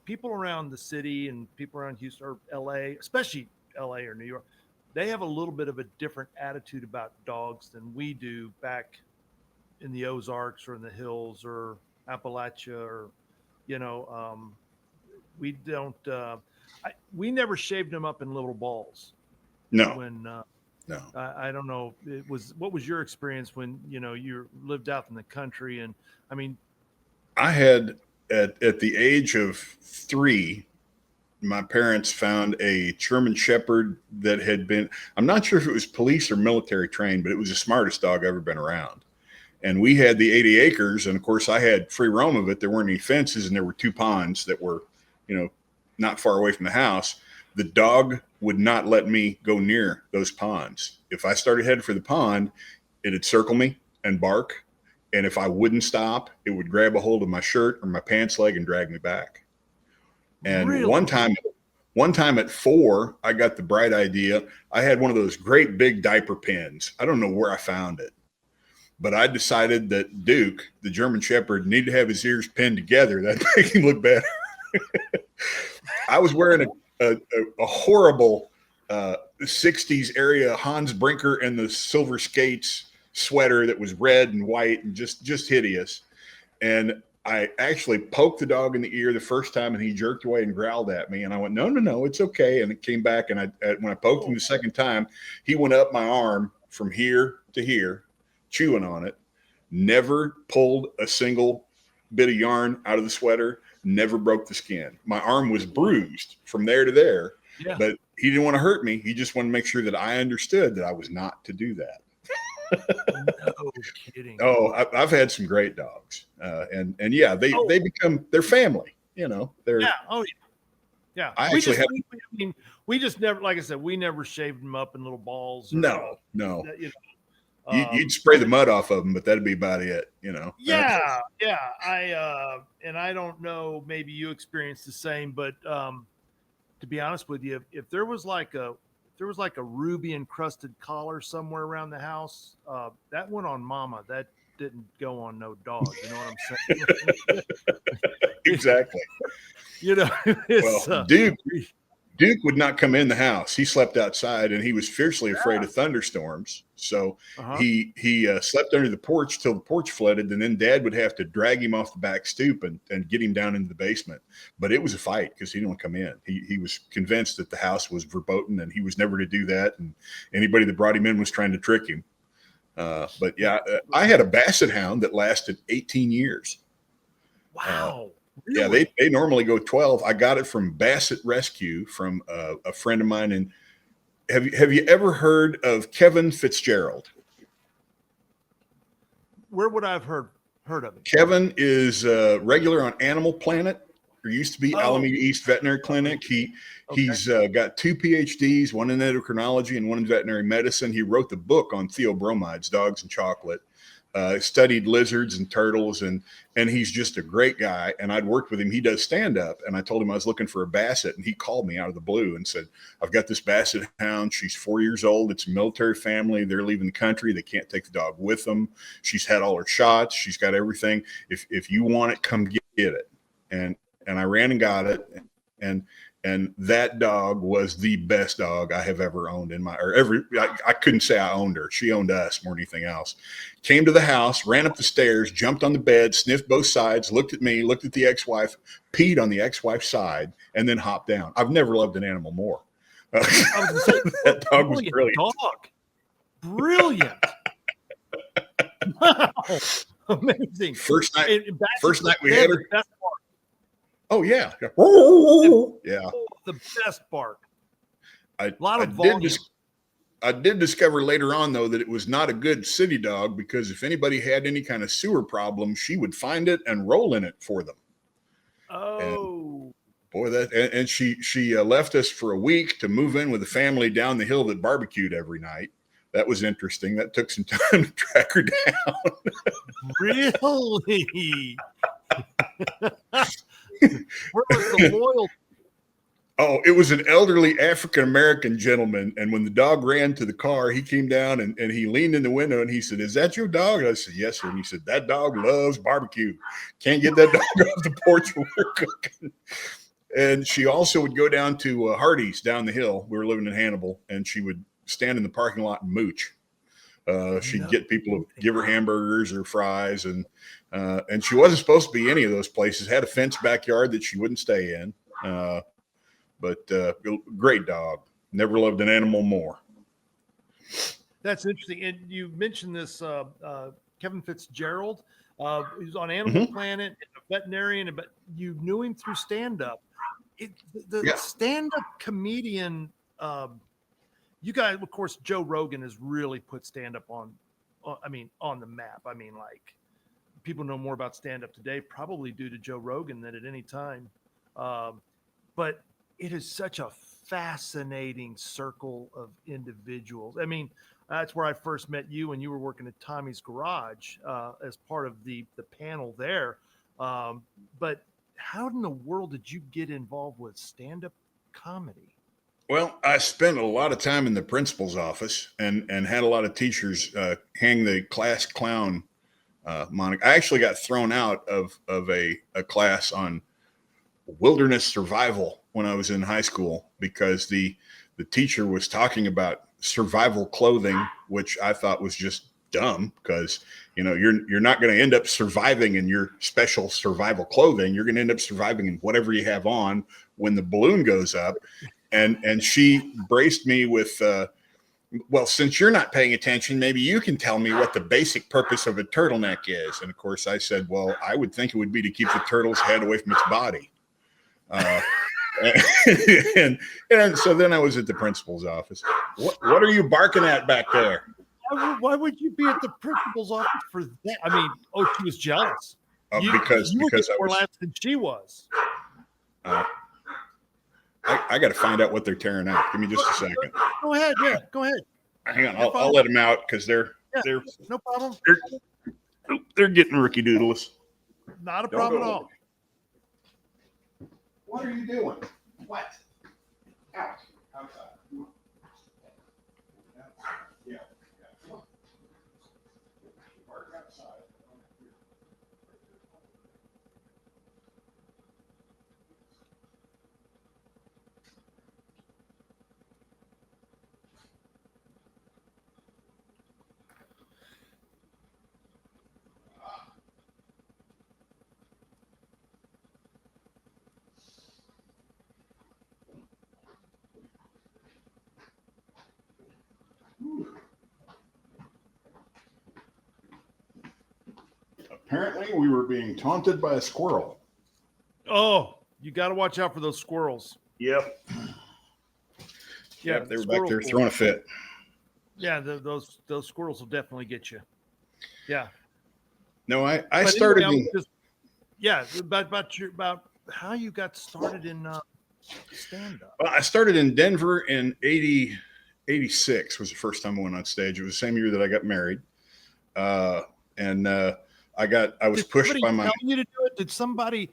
people around the city and people around Houston or LA, especially LA or New York, they have a little bit of a different attitude about dogs than we do back in the Ozarks or in the hills or Appalachia or, you know, we don't, we never shaved them up in little balls. No, When, no. I don't know, what was your experience when, you know, you lived out in the country? And I mean, I had at the age of 3, my parents found a German Shepherd that had been, I'm not sure if it was police or military trained, but it was the smartest dog I've ever been around. And we had the 80 acres. And of course, I had free roam of it. There weren't any fences, and there were 2 ponds that were, you know, not far away from the house. The dog would not let me go near those ponds. If I started heading for the pond, it'd circle me and bark. And if I wouldn't stop, it would grab a hold of my shirt or my pants leg and drag me back. And really? one time at 4, I got the bright idea. I had one of those great big diaper pins. I don't know where I found it, but I decided that Duke, the German Shepherd, needed to have his ears pinned together. That'd make him look better. I was wearing a horrible 60s area Hans Brinker and the Silver Skates sweater that was red and white and just hideous. And I actually poked the dog in the ear the first time, and he jerked away and growled at me. And I went, no, it's okay. And it came back, and when I poked him the second time, he went up my arm from here to here, chewing on it. Never pulled a single bit of yarn out of the sweater. Never broke the skin. My arm was bruised from there to there, but he didn't want to hurt me. He just wanted to make sure that I understood that I was not to do that. No kidding. Oh, I've had some great dogs, and yeah, they're family. You know, they're yeah. I we actually just, we just never, like I said, we never shaved them up in little balls. Or, no. You know, You'd spray the mud off of them, but that'd be about it. You know. Yeah. I don't know. Maybe you experienced the same, but to be honest with you, if there was like a ruby encrusted collar somewhere around the house, that went on mama. That didn't go on no dog. You know what I'm saying? Exactly. You know, well, Duke would not come in the house. He slept outside, and he was fiercely afraid of thunderstorms. So he slept under the porch till the porch flooded, and then Dad would have to drag him off the back stoop and get him down into the basement. But it was a fight because he didn't want to come in. He was convinced that the house was verboten, and he was never to do that. And anybody that brought him in was trying to trick him. But yeah, I had a Basset Hound that lasted 18 years. Wow. Really? Yeah, they normally go 12. I got it from Basset Rescue from a friend of mine. And have you ever heard of Kevin Fitzgerald? Where would I have heard of it? Kevin is regular on Animal Planet. There used to be Alameda East Veterinary Clinic. He's got 2 PhDs, one in endocrinology and one in veterinary medicine. He wrote the book on theobromides, dogs and chocolate. Studied lizards and turtles, and he's just a great guy. And I'd worked with him. He does stand up, and I told him I was looking for a Basset, and he called me out of the blue and said, "I've got this Basset Hound. She's 4 years old. It's a military family. They're leaving the country. They can't take the dog with them. She's had all her shots. She's got everything. If you want it, come get it." And I ran and got it, and that dog was the best dog I have ever owned I couldn't say I owned her. She owned us more than anything else. Came to the house, ran up the stairs, jumped on the bed, sniffed both sides, looked at me, looked at the ex-wife, peed on the ex-wife's side, and then hopped down. I've never loved an animal more. That dog was brilliant. Brilliant. Wow. Amazing. First night we had her. Oh, yeah. Yeah. The best bark. A lot of volume. I did discover later on, though, that it was not a good city dog, because if anybody had any kind of sewer problem, she would find it and roll in it for them. Oh. And boy, she left us for a week to move in with a family down the hill that barbecued every night. That was interesting. That took some time to track her down. Really? Where was the loyalty? Oh, it was an elderly African-American gentleman. And when the dog ran to the car, he came down and he leaned in the window and he said, "Is that your dog?" And I said, "Yes, sir." And he said, "That dog loves barbecue. Can't get that dog off the porch when we're cooking." And she also would go down to Hardee's down the hill. We were living in Hannibal, and she would stand in the parking lot and mooch. She'd get people to give her hamburgers or fries, and she wasn't supposed to be any of those places. Had a fenced backyard that she wouldn't stay in, but great dog. Never loved an animal more. That's interesting. And you mentioned this Kevin Fitzgerald. He was on Animal Planet, a veterinarian, but you knew him through stand-up. The stand-up comedian. You guys, of course, Joe Rogan has really put stand-up on the map. I mean, like, people know more about stand-up today, probably due to Joe Rogan than at any time. But it is such a fascinating circle of individuals. I mean, that's where I first met you when you were working at Tommy's Garage as part of the panel there. But how in the world did you get involved with stand-up comedy? Well, I spent a lot of time in the principal's office and had a lot of teachers hang the class clown moniker. I actually got thrown out of a class on wilderness survival when I was in high school because the teacher was talking about survival clothing, which I thought was just dumb because, you're not going to end up surviving in your special survival clothing. You're going to end up surviving in whatever you have on when the balloon goes up. And she braced me with, well, since you're not paying attention, maybe you can tell me what the basic purpose of a turtleneck is. And of course I said, well, I would think it would be to keep the turtle's head away from its body. And so then I was at the principal's office. What are you barking at back there? Why would you be at the principal's office for that? I mean, she was jealous. Because I was less than she was. I got to find out what they're tearing out. Give me just a second. Go ahead. Yeah, go ahead. Hang on. I'll let them out because they're no problem. They're getting rookie doodles. Not a problem at all. What are you doing? What? Out. Outside. Yeah. Park outside. Apparently, we were being taunted by a squirrel. Oh, you got to watch out for those squirrels. Yep. Yeah, they were back there throwing a fit. Yeah, those squirrels will definitely get you. Yeah. No, I started. Anyway, about how you got started in stand-up. Well, I started in Denver in 86 was the first time I went on stage. It was the same year that I got married. I was pushed by my. Tell you to do it? Did somebody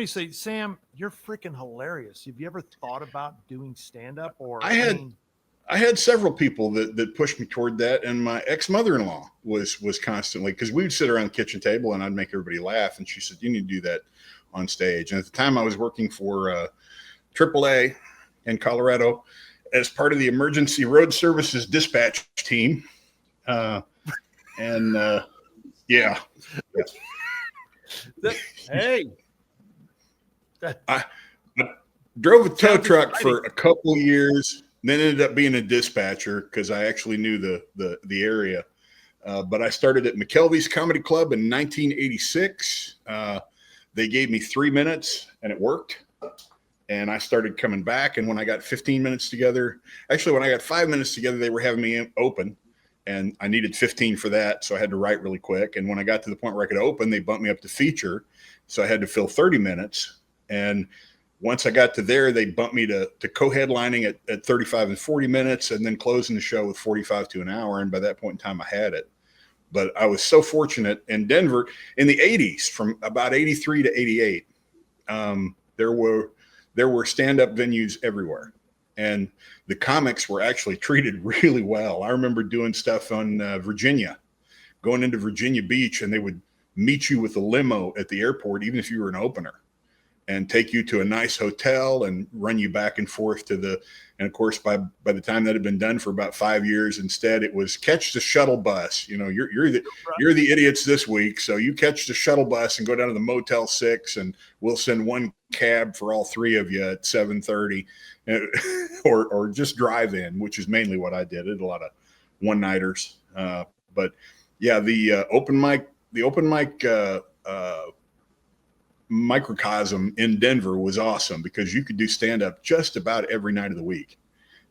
say, Sam, you're freaking hilarious? Have you ever thought about doing stand-up? Or I had several people that pushed me toward that, and my ex-mother-in-law was constantly, because we would sit around the kitchen table and I'd make everybody laugh, and she said, you need to do that on stage. And at the time I was working for AAA in Colorado as part of the emergency road services dispatch team. Yeah. Hey. I drove a tow truck for a couple of years, then ended up being a dispatcher because I actually knew the area. But I started at McKelvey's Comedy Club in 1986. They gave me 3 minutes and it worked. And I started coming back. And when I got 15 minutes together, actually, when I got 5 minutes together, they were having me open. And I needed 15 for that, so I had to write really quick. And when I got to the point where I could open, they bumped me up to feature, so I had to fill 30 minutes. And once I got to there, they bumped me to co-headlining at 35 and 40 minutes, and then closing the show with 45 to an hour. And by that point in time, I had it. But I was so fortunate in Denver in the 80s, from about 83 to 88. There were stand-up venues everywhere. And the comics were actually treated really well. I remember doing stuff on Virginia, going into Virginia Beach, and they would meet you with a limo at the airport, even if you were an opener. and take you to a nice hotel and run you back and forth and of course, by the time that had been done for about 5 years, instead it was catch the shuttle bus. You know, you're the idiots this week, so you catch the shuttle bus and go down to the Motel 6, and we'll send one cab for all three of you at 7:30, or just drive in, which is mainly what I did. I did a lot of one-nighters, but yeah, the open mic microcosm in Denver was awesome because you could do stand up just about every night of the week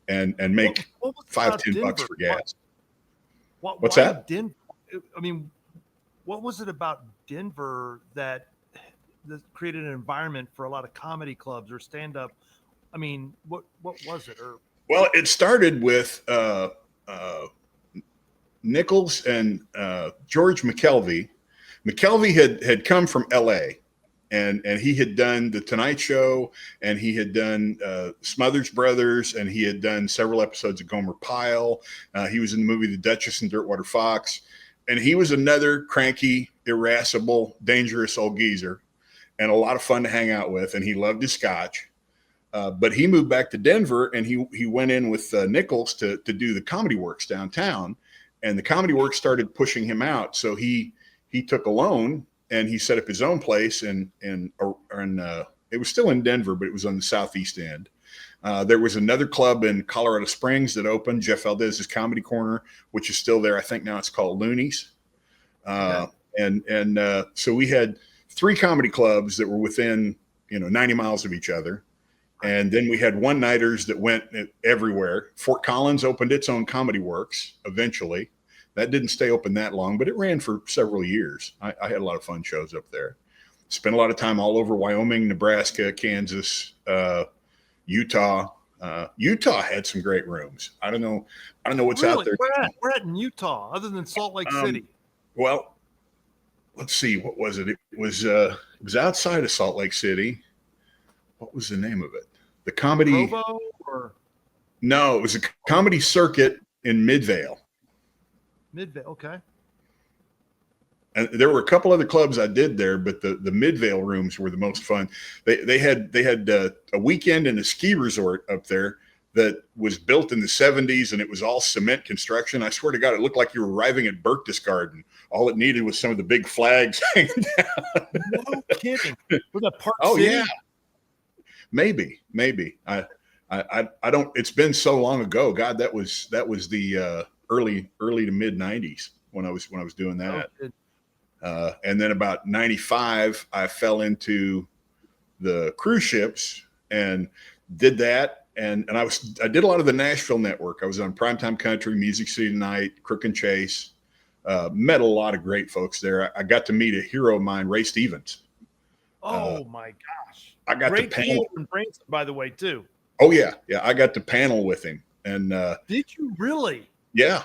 and make what $5-10 for gas. What's why that? Denver? I mean, what was it about Denver that created an environment for a lot of comedy clubs or stand up? I mean, what was it? Well, it started with Nichols and George McKelvey. McKelvey had come from LA. And he had done the Tonight Show, and he had done Smothers Brothers, and he had done several episodes of Gomer Pyle. He was in the movie The Duchess and Dirtwater Fox, and he was another cranky, irascible, dangerous old geezer, and a lot of fun to hang out with. And he loved his scotch. But he moved back to Denver, and he went in with Nichols to do the Comedy Works downtown, and the Comedy Works started pushing him out, so he took a loan. And he set up his own place, and it was still in Denver, but it was on the southeast end. There was another club in Colorado Springs that opened, Jeff Valdez's Comedy Corner, which is still there. I think now it's called Looney's. And so we had 3 comedy clubs that were within 90 miles of each other, and then we had one-nighters that went everywhere. Fort Collins opened its own Comedy Works eventually. That didn't stay open that long, but it ran for several years. I had a lot of fun shows up there. Spent a lot of time all over Wyoming, Nebraska, Kansas, Utah. Utah had some great rooms. I don't know what's out there. We're at in Utah, other than Salt Lake City. Well, let's see. What was it? It was outside of Salt Lake City. What was the name of it? The comedy. Provo or? No, it was a comedy circuit in Midvale. Midvale, okay. And there were a couple other clubs I did there, but the Midvale rooms were the most fun. They had a weekend in a ski resort up there that was built in the 70s, and it was all cement construction. I swear to God, it looked like you were arriving at Berchtesgaden. All it needed was some of the big flags hanging down. No kidding. Was that Park Oh City? Yeah, maybe. I don't. It's been so long ago. God, that was the early to mid 90s when I was doing that. And then about 95, I fell into the cruise ships and did that. And I did a lot of the Nashville network. I was on Primetime Country, Music City Tonight, Crook and Chase. Met a lot of great folks there. I got to meet a hero of mine, Ray Stevens. Oh my gosh! I got great to panel in Branson, by the way, too. Oh yeah, I got to panel with him. And did you really? Yeah,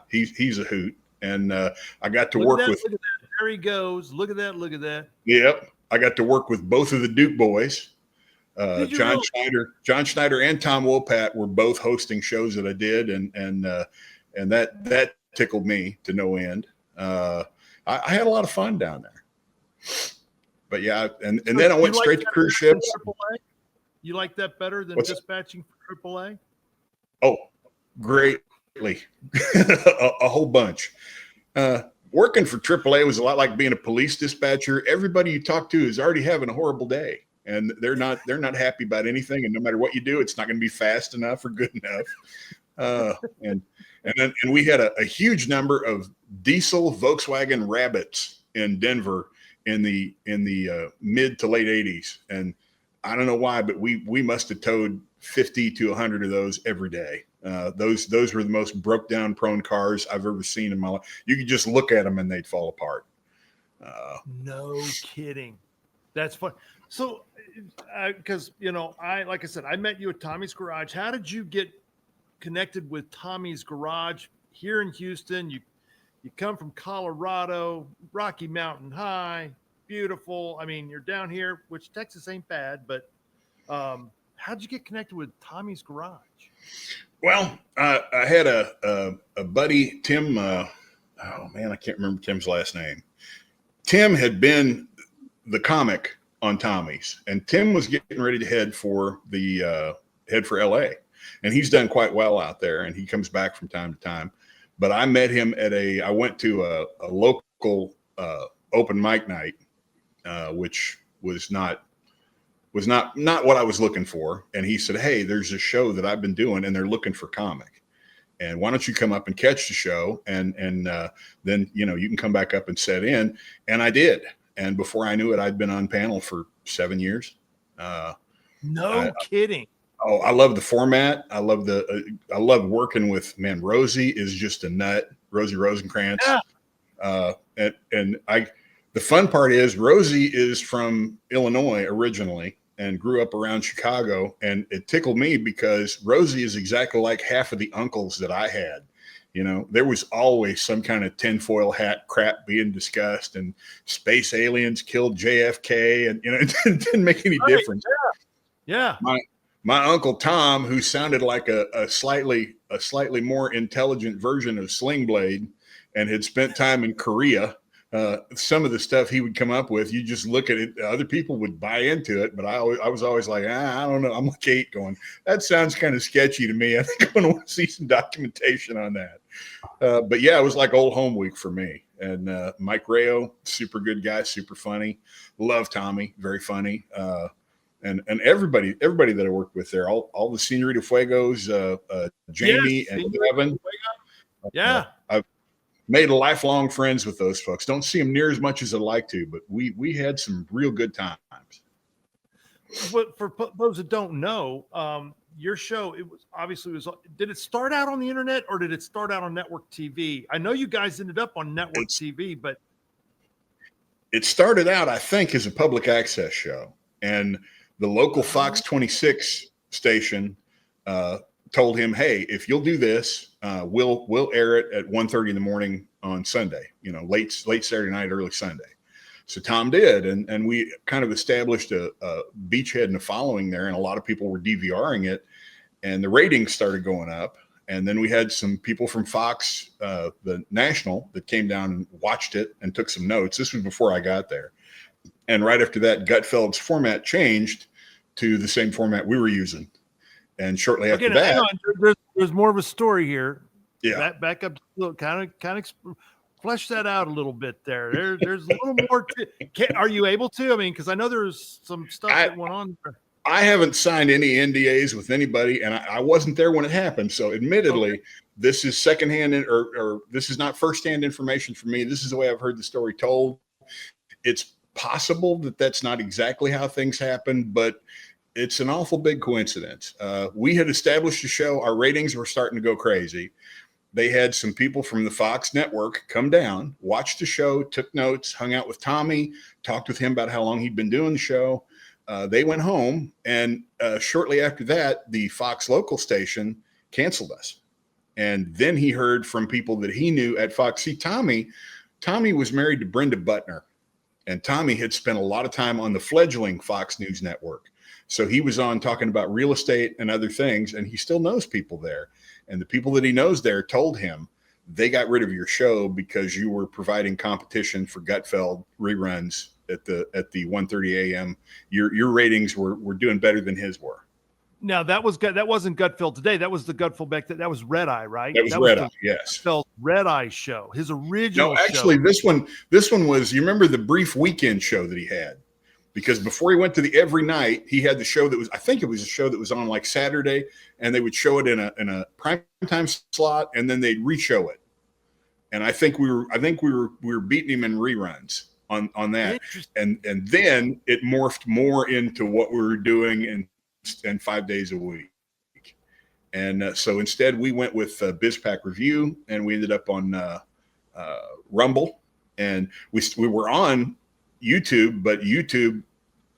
he's a hoot, and I got to work with. Look at that! There he goes. Look at that! Look at that! Yep, I got to work with both of the Duke boys. John Schneider, and Tom Wopat were both hosting shows that I did, and that tickled me to no end. I had a lot of fun down there. But yeah, and then I went straight to cruise ships. You like that better than dispatching for AAA? Oh, greatly. a whole bunch. Working for AAA was a lot like being a police dispatcher. Everybody you talk to is already having a horrible day, and they're not happy about anything. And no matter what you do, it's not going to be fast enough or good enough. And we had a huge number of diesel Volkswagen Rabbits in Denver in the mid to late 80s, and I don't know why, but we must have towed 50 to 100 of those every day. Those were the most broke down prone cars I've ever seen in my life. You could just look at them and they'd fall apart. No kidding. That's fun. So, because like I said, I met you at Tommy's Garage. How did you get connected with Tommy's Garage here in Houston? You come from Colorado, Rocky Mountain High, beautiful. I mean, you're down here, which Texas ain't bad, but how'd you get connected with Tommy's Garage? Well, I had a buddy, Tim. Oh man, I can't remember Tim's last name. Tim had been the comic on Tommy's, and Tim was getting ready to head for LA, and he's done quite well out there, and he comes back from time to time. But I met him I went to a local open mic night, which was not what I was looking for. And he said, "Hey, there's a show that I've been doing, and they're looking for comic. And why don't you come up and catch the show? And then you can come back up and set in." And I did. And before I knew it, I'd been on panel for 7 years. No kidding. Oh, I love the format. I love working with, man, Rosie is just a nut. Rosie Rosencrantz. Yeah. The fun part is Rosie is from Illinois originally and grew up around Chicago. And it tickled me because Rosie is exactly like half of the uncles that I had. There was always some kind of tinfoil hat crap being discussed, and space aliens killed JFK, and it didn't make any difference. Yeah. My uncle Tom, who sounded like a slightly more intelligent version of Sling Blade and had spent time in Korea, some of the stuff he would come up with, you just look at it, other people would buy into it, but I was always like, I don't know. I'm like 8 going, that sounds kind of sketchy to me. I think I'm going to want to see some documentation on that. But yeah, it was like old home week for me. And Mike Rayo, super good guy, super funny. Love Tommy, very funny. And everybody that I worked with there, all the Senorita Fuegos, Jamie and Kevin. Yeah. I've made lifelong friends with those folks. Don't see them near as much as I'd like to, but we had some real good times. But for those that don't know, your show, did it start out on the internet or did it start out on network TV? I know you guys ended up on network TV, but it started out, I think, as a public access show, and the local Fox 26 station told him, "Hey, if you'll do this, we'll air it at 1:30 in the morning on Sunday. Late Saturday night, early Sunday." So Tom did, and we kind of established a beachhead and a following there, and a lot of people were DVRing it, and the ratings started going up. And then we had some people from Fox, the national, that came down and watched it and took some notes. This was before I got there. And right after that, Gutfeld's format changed to the same format we were using. And shortly after that, hang on. There's more of a story here. Yeah. Back up, kind of flesh that out a little bit there. There's a little more. Are you able to? I mean, because I know there's some stuff that went on there. I haven't signed any NDAs with anybody, and I wasn't there when it happened. So admittedly, This is secondhand or this is not firsthand information for me. This is the way I've heard the story told. It's possible that that's not exactly how things happened, but it's an awful big coincidence. We had established a show. Our ratings were starting to go crazy. They had some people from the Fox network come down, watched the show, took notes, hung out with Tommy, talked with him about how long he'd been doing the show. They went home, and shortly after that, the Fox local station canceled us. And then he heard from people that he knew at Fox. See, Tommy was married to Brenda Butner, and Tommy had spent a lot of time on the fledgling Fox News network. So he was on talking about real estate and other things, and he still knows people there. And the people that he knows there told him, they got rid of your show because you were providing competition for Gutfeld reruns at the 1:30 a.m. Your ratings were doing better than his were. Now that wasn't Gutfeld today. That was the Gutfeld back then. That was Red Eye, right? That was Red Eye, yes. Gutfeld's Red Eye show. His original. No, actually, show. this one was. You remember the brief weekend show that he had? Because before he went to the every night, he had the show that was, I think it was a show that was on like Saturday, and they would show it in a primetime slot, and then they'd re-show it. And I think we were beating him in reruns on that. And then it morphed more into what we were doing and 5 days a week. And so instead we went with BizPack Review, and we ended up on Rumble, and we were on YouTube, but YouTube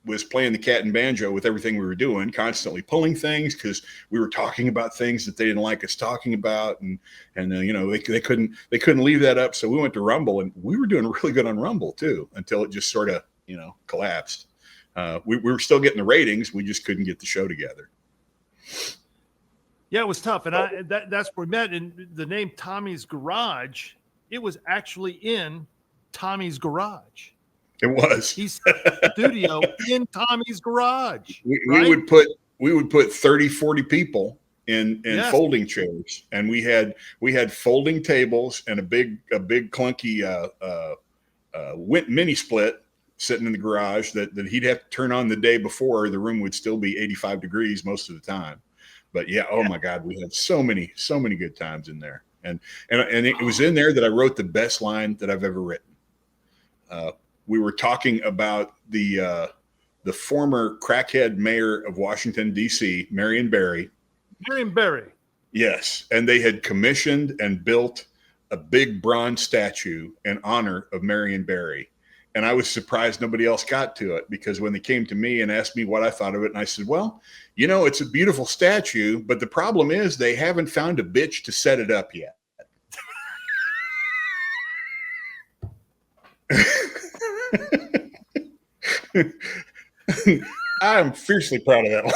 was playing the cat and banjo with everything we were doing, constantly pulling things because we were talking about things that they didn't like us talking about, and they couldn't leave that up. So we went to Rumble, and we were doing really good on Rumble too, until it just sort of collapsed. We were still getting the ratings, we just couldn't get the show together. Yeah, it was tough, and that's where we met. And the name Tommy's Garage, it was actually in Tommy's garage. It was. He set up the studio in Tommy's garage. We would put 30, 40 people in folding chairs, and we had folding tables and a big clunky mini split sitting in the garage that he'd have to turn on the day before, or the room would still be 85 degrees most of the time. But oh my God, we had so many good times in there. And it was in there that I wrote the best line that I've ever written. We were talking about the former crackhead mayor of Washington, D.C., Marion Barry. Marion Barry. Yes. And they had commissioned and built a big bronze statue in honor of Marion Barry. And I was surprised nobody else got to it, because when they came to me and asked me what I thought of it, and I said, well, it's a beautiful statue, but the problem is they haven't found a bitch to set it up yet. I'm fiercely proud of that one.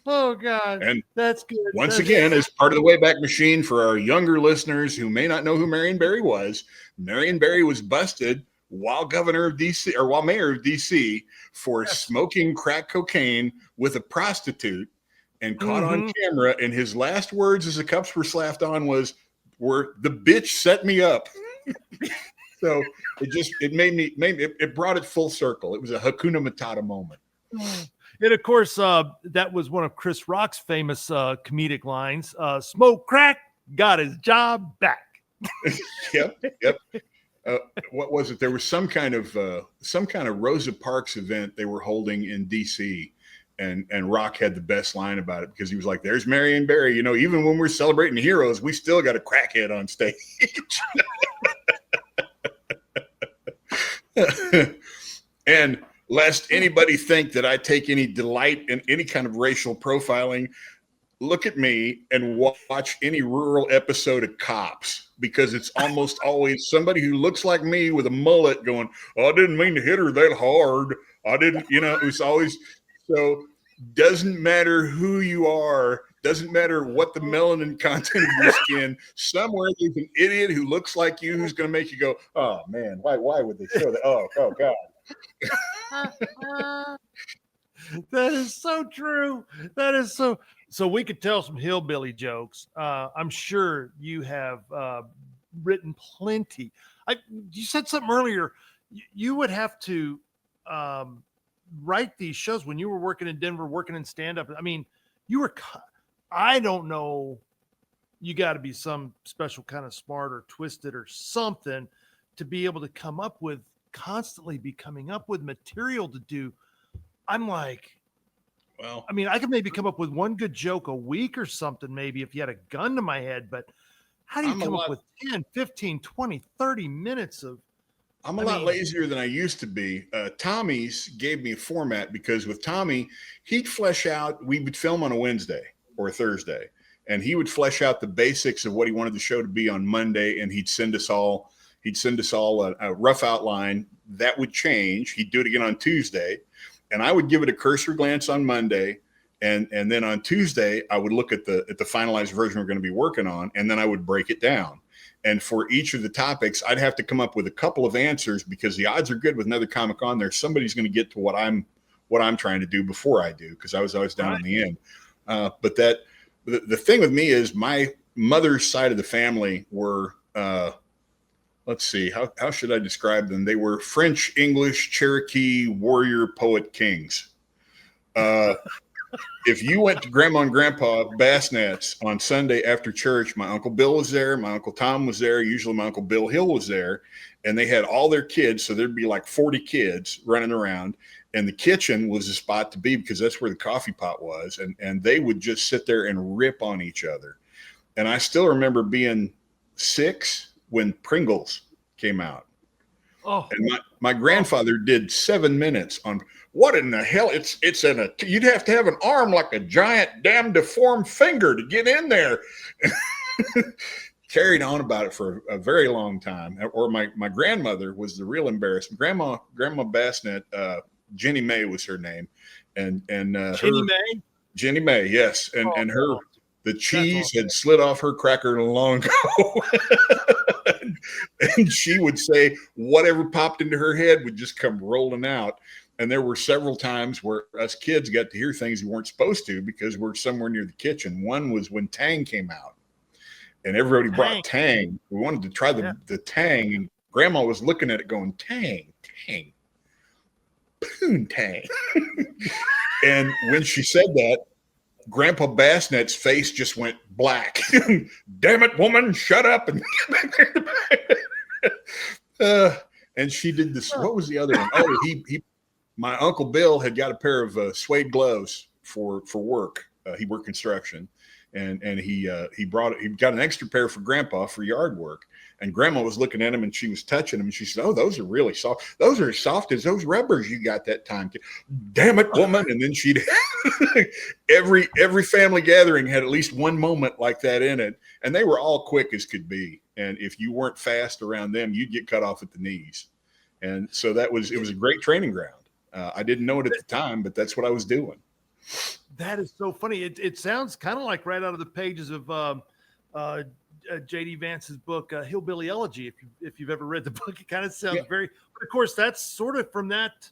Oh God. And that's good. Once again, as part of the Wayback Machine, for our younger listeners who may not know who Marion Barry was busted while governor of DC, or while mayor of DC, for smoking crack cocaine with a prostitute, and caught on camera. And his last words as the cuffs were slapped on were the bitch set me up. So it brought it full circle. It was a Hakuna Matata moment. And of course, that was one of Chris Rock's famous comedic lines. Smoke crack, got his job back. Yep. What was it? There was some kind of Rosa Parks event they were holding in DC, and Rock had the best line about it, because he was like, "There's Marion Barry. Even when we're celebrating heroes, we still got a crackhead on stage." And lest anybody think that I take any delight in any kind of racial profiling, look at me and watch any rural episode of Cops, because it's almost always somebody who looks like me with a mullet going, "Oh, I didn't mean to hit her that hard. I didn't," it's always so. Doesn't matter who you are, doesn't matter what the melanin content of your skin, somewhere there's an idiot who looks like you who's going to make you go, "Oh man, why would they show that? Oh God." That is so true. That is so we could tell some hillbilly jokes. I'm sure you have written plenty. You said something earlier. You would have to write these shows when you were working in Denver, working in stand-up. I mean, I don't know, you got to be some special kind of smart or twisted or something to be able to constantly be coming up with material to do. I'm like, well, I mean, I could maybe come up with one good joke a week or something, maybe, if you had a gun to my head, but how do you come up with 10, 15, 20, 30 minutes of, I'm a lot lazier than I used to be. Tommy's gave me a format, because with Tommy, he'd flesh out, we would film on a Wednesday or a Thursday, and he would flesh out the basics of what he wanted the show to be on Monday, and he'd send us all a rough outline that would change. He'd do it again on Tuesday, and I would give it a cursory glance on Monday, and then on Tuesday I would look at the finalized version we're going to be working on, and then I would break it down. And for each of the topics, I'd have to come up with a couple of answers, because the odds are good with another comic on there, somebody's going to get to what I'm trying to do before I do, because I was always down in the end. But the thing with me is my mother's side of the family were, let's see, how should I describe them? They were French, English, Cherokee, warrior, poet kings. If you went to Grandma and Grandpa Bassnet's on Sunday after church, my Uncle Bill was there, my Uncle Tom was there, usually my Uncle Bill Hill was there, and they had all their kids, so there'd be like 40 kids running around, and the kitchen was the spot to be, because that's where the coffee pot was, and they would just sit there and rip on each other. And I still remember being 6 when Pringles came out. Oh, and my grandfather did 7 minutes on what in the hell. You'd have to have an arm like a giant damn deformed finger to get in there. Carried on about it for a very long time. Or my grandmother was the real embarrassment. Grandma Bassnet, Jenny May was her name, and Jenny May, yes, and the cheese had slid off her cracker long ago. and she would say whatever popped into her head would just come rolling out. And there were several times where us kids got to hear things we weren't supposed to because we're somewhere near the kitchen. One was when Tang came out, and everybody brought Tang. We wanted to try the Tang, and Grandma was looking at it going, Tang, poontang. And when she said that, Grandpa Bassnet's face just went black. Damn it, woman, shut up and get back there. And she did this. What was the other one? Oh, my Uncle Bill had got a pair of suede gloves for work. He worked construction, and he got an extra pair for Grandpa for yard work. And Grandma was looking at him, and she was touching him, and she said, "Oh, those are really soft. Those are as soft as those rubbers you got that time." Damn it, woman! And then she'd every family gathering had at least one moment like that in it, and they were all quick as could be. And if you weren't fast around them, you'd get cut off at the knees. And so it was a great training ground. I didn't know it at the time, but that's what I was doing. That is so funny. It sounds kind of like right out of the pages of J.D. Vance's book, Hillbilly Elegy. If you've ever read the book, it kind of sounds very. But of course, that's sort of from that.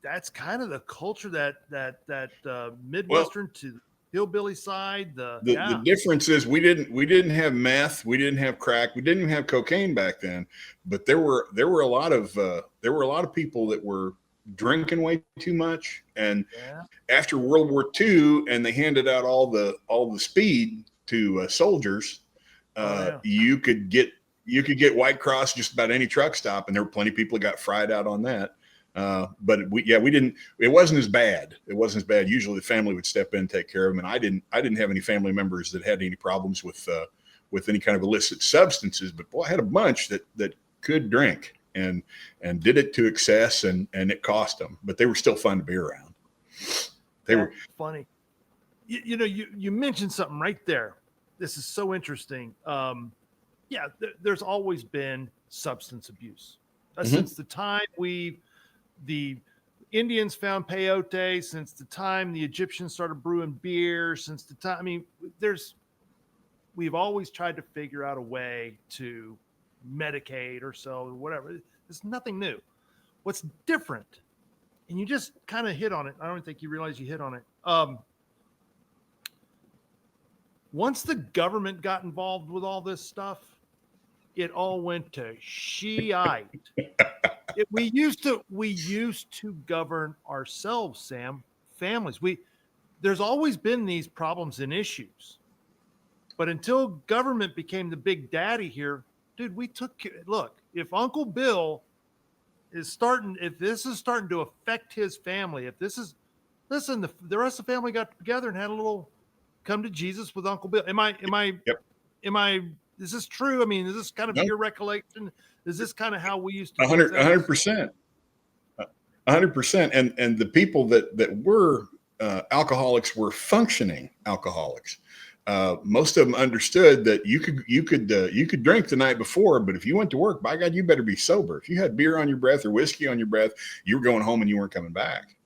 That's kind of the culture that Midwestern to the hillbilly side. The difference is we didn't have meth, we didn't have crack, we didn't even have cocaine back then. But there were a lot of people that were drinking way too much. And after World War II, and they handed out all the speed to soldiers, you could get White Cross just about any truck stop, and there were plenty of people that got fried out on that. But it wasn't as bad. Usually the family would step in and take care of them. And I didn't have any family members that had any problems with any kind of illicit substances, but boy, I had a bunch that could drink and did it to excess, and it cost them, but they were still fun to be around. They were funny. You mentioned something right there. This is so interesting. There's always been substance abuse since the time the Indians found peyote, since the time the Egyptians started brewing beer, since the time, we've always tried to figure out a way to medicate ourselves or whatever. It's nothing new. What's different, and you just kind of hit on it. I don't think you realize you hit on it. Once the government got involved with all this stuff, it all went to Shiite. We used to govern ourselves, Sam, families. There's always been these problems and issues, but until government became the big daddy here, dude, look, if Uncle Bill if this is starting to affect his family, the rest of the family got together and had a little come to Jesus with Uncle Bill. Is this true? I mean, is this kind of your recollection? Is this kind of how we used to? 100%. 100%. And the people that were alcoholics were functioning alcoholics. Most of them understood that you could drink the night before, but if you went to work, by God, you better be sober. If you had beer on your breath or whiskey on your breath, you were going home and you weren't coming back.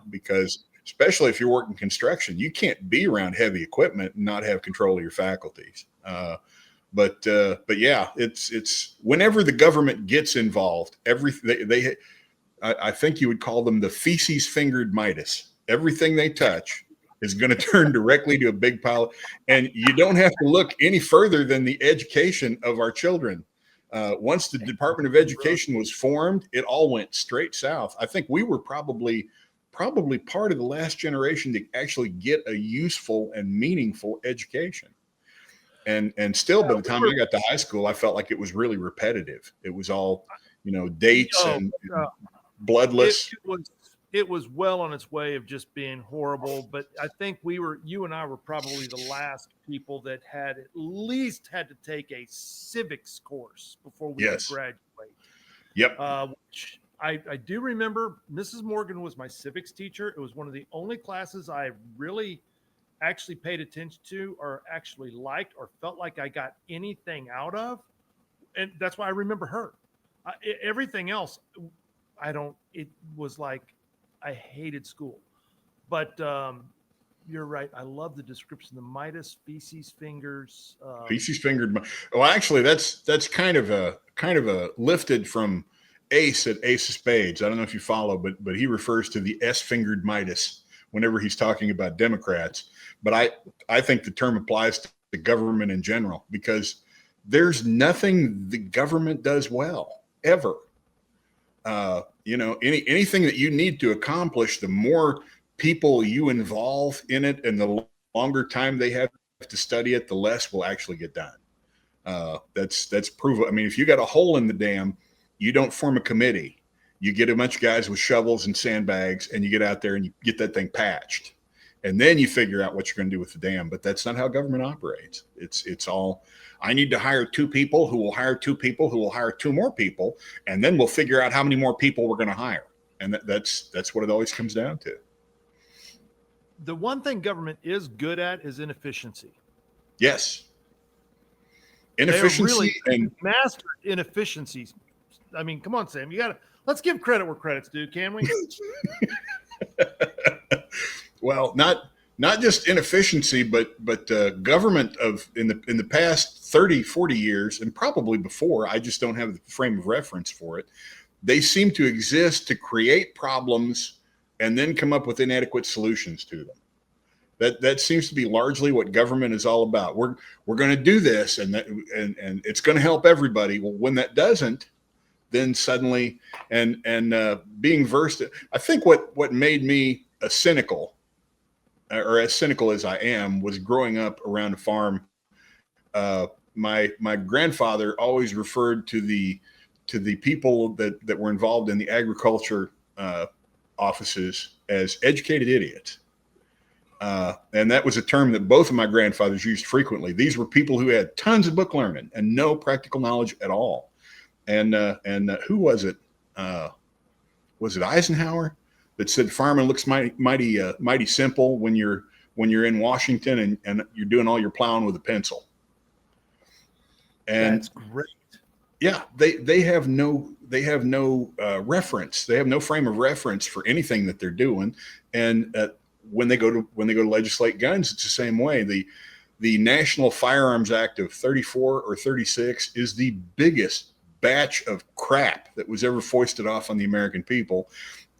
Because especially if you're working construction, you can't be around heavy equipment and not have control of your faculties. But yeah, it's whenever the government gets involved, I think you would call them the feces fingered Midas. Everything they touch is going to turn directly to a big pile. And you don't have to look any further than the education of our children. Once the Department of Education was formed, it all went straight south. I think we were probably part of the last generation to actually get a useful and meaningful education. And still, by the time I got to high school, I felt like it was really repetitive. It was all, dates and bloodless. It was well on its way of just being horrible. But I think you and I were probably the last people that had at least had to take a civics course before we could graduate. Yep. Which I do remember. Mrs. Morgan was my civics teacher. It was one of the only classes I really actually paid attention to or actually liked or felt like I got anything out of. And that's why I remember her. Everything else, it was like I hated school. But you're right. I love the description. The Midas feces fingers. Feces fingered. Well, actually, that's kind of a lifted from Ace at Ace of Spades. I don't know if you follow, but he refers to the S-fingered Midas whenever he's talking about Democrats. But I think the term applies to the government in general, because there's nothing the government does well ever. Anything that you need to accomplish, the more people you involve in it and the longer time they have to study it, the less will actually get done. That's proven. I mean, if you got a hole in the dam, you don't form a committee. You get a bunch of guys with shovels and sandbags, and you get out there and you get that thing patched. And then you figure out what you're going to do with the dam. But that's not how government operates. It's all, I need to hire 2 people who will hire 2 people who will hire 2 more people, and then we'll figure out how many more people we're going to hire. And that's what it always comes down to. The one thing government is good at is inefficiency. Yes. Inefficiency really and master inefficiencies. I mean, come on, Sam. Let's give credit where credit's due, can we? Well, not just inefficiency, but government in the past 30, 40 years, and probably before, I just don't have the frame of reference for it. They seem to exist to create problems and then come up with inadequate solutions to them. That seems to be largely what government is all about. We're going to do this, and it's going to help everybody. Well, when that doesn't, then suddenly and being versed, I think what made me a cynical, or as cynical as I am, was growing up around a farm. My grandfather always referred to the people that were involved in the agriculture offices as educated idiots. And that was a term that both of my grandfathers used frequently. These were people who had tons of book learning and no practical knowledge at all. And who was it? Was it Eisenhower that said farming looks mighty simple when you're in Washington and you're doing all your plowing with a pencil? And that's great. Yeah, they have no reference. They have no frame of reference for anything that they're doing. And when they go to legislate guns, it's the same way. The National Firearms Act of 34 or 36 is the biggest batch of crap that was ever foisted off on the American people.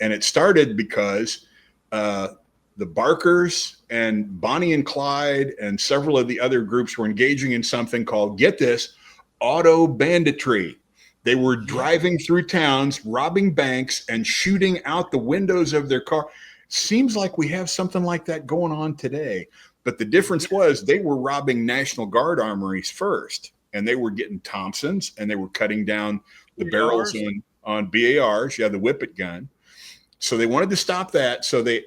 And it started because the Barkers and Bonnie and Clyde and several of the other groups were engaging in something called, get this, auto banditry. They were driving through towns, robbing banks, and shooting out the windows of their car. Seems like we have something like that going on today. But the difference was they were robbing National Guard armories first, and they were getting Thompsons, and they were cutting down the barrels on BARs. Yeah, the Whippet gun. So they wanted to stop that. So they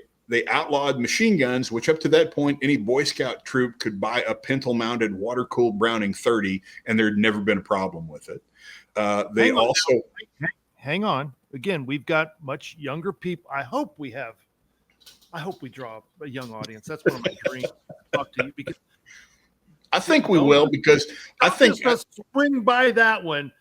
outlawed machine guns, which up to that point, any Boy Scout troop could buy a pintle-mounted water-cooled Browning 30, and there'd never been a problem with it. Hang on. Again, we've got much younger people. I hope we draw a young audience. That's one of my dreams. Talk to you, because I think we will, because I think spring by that one.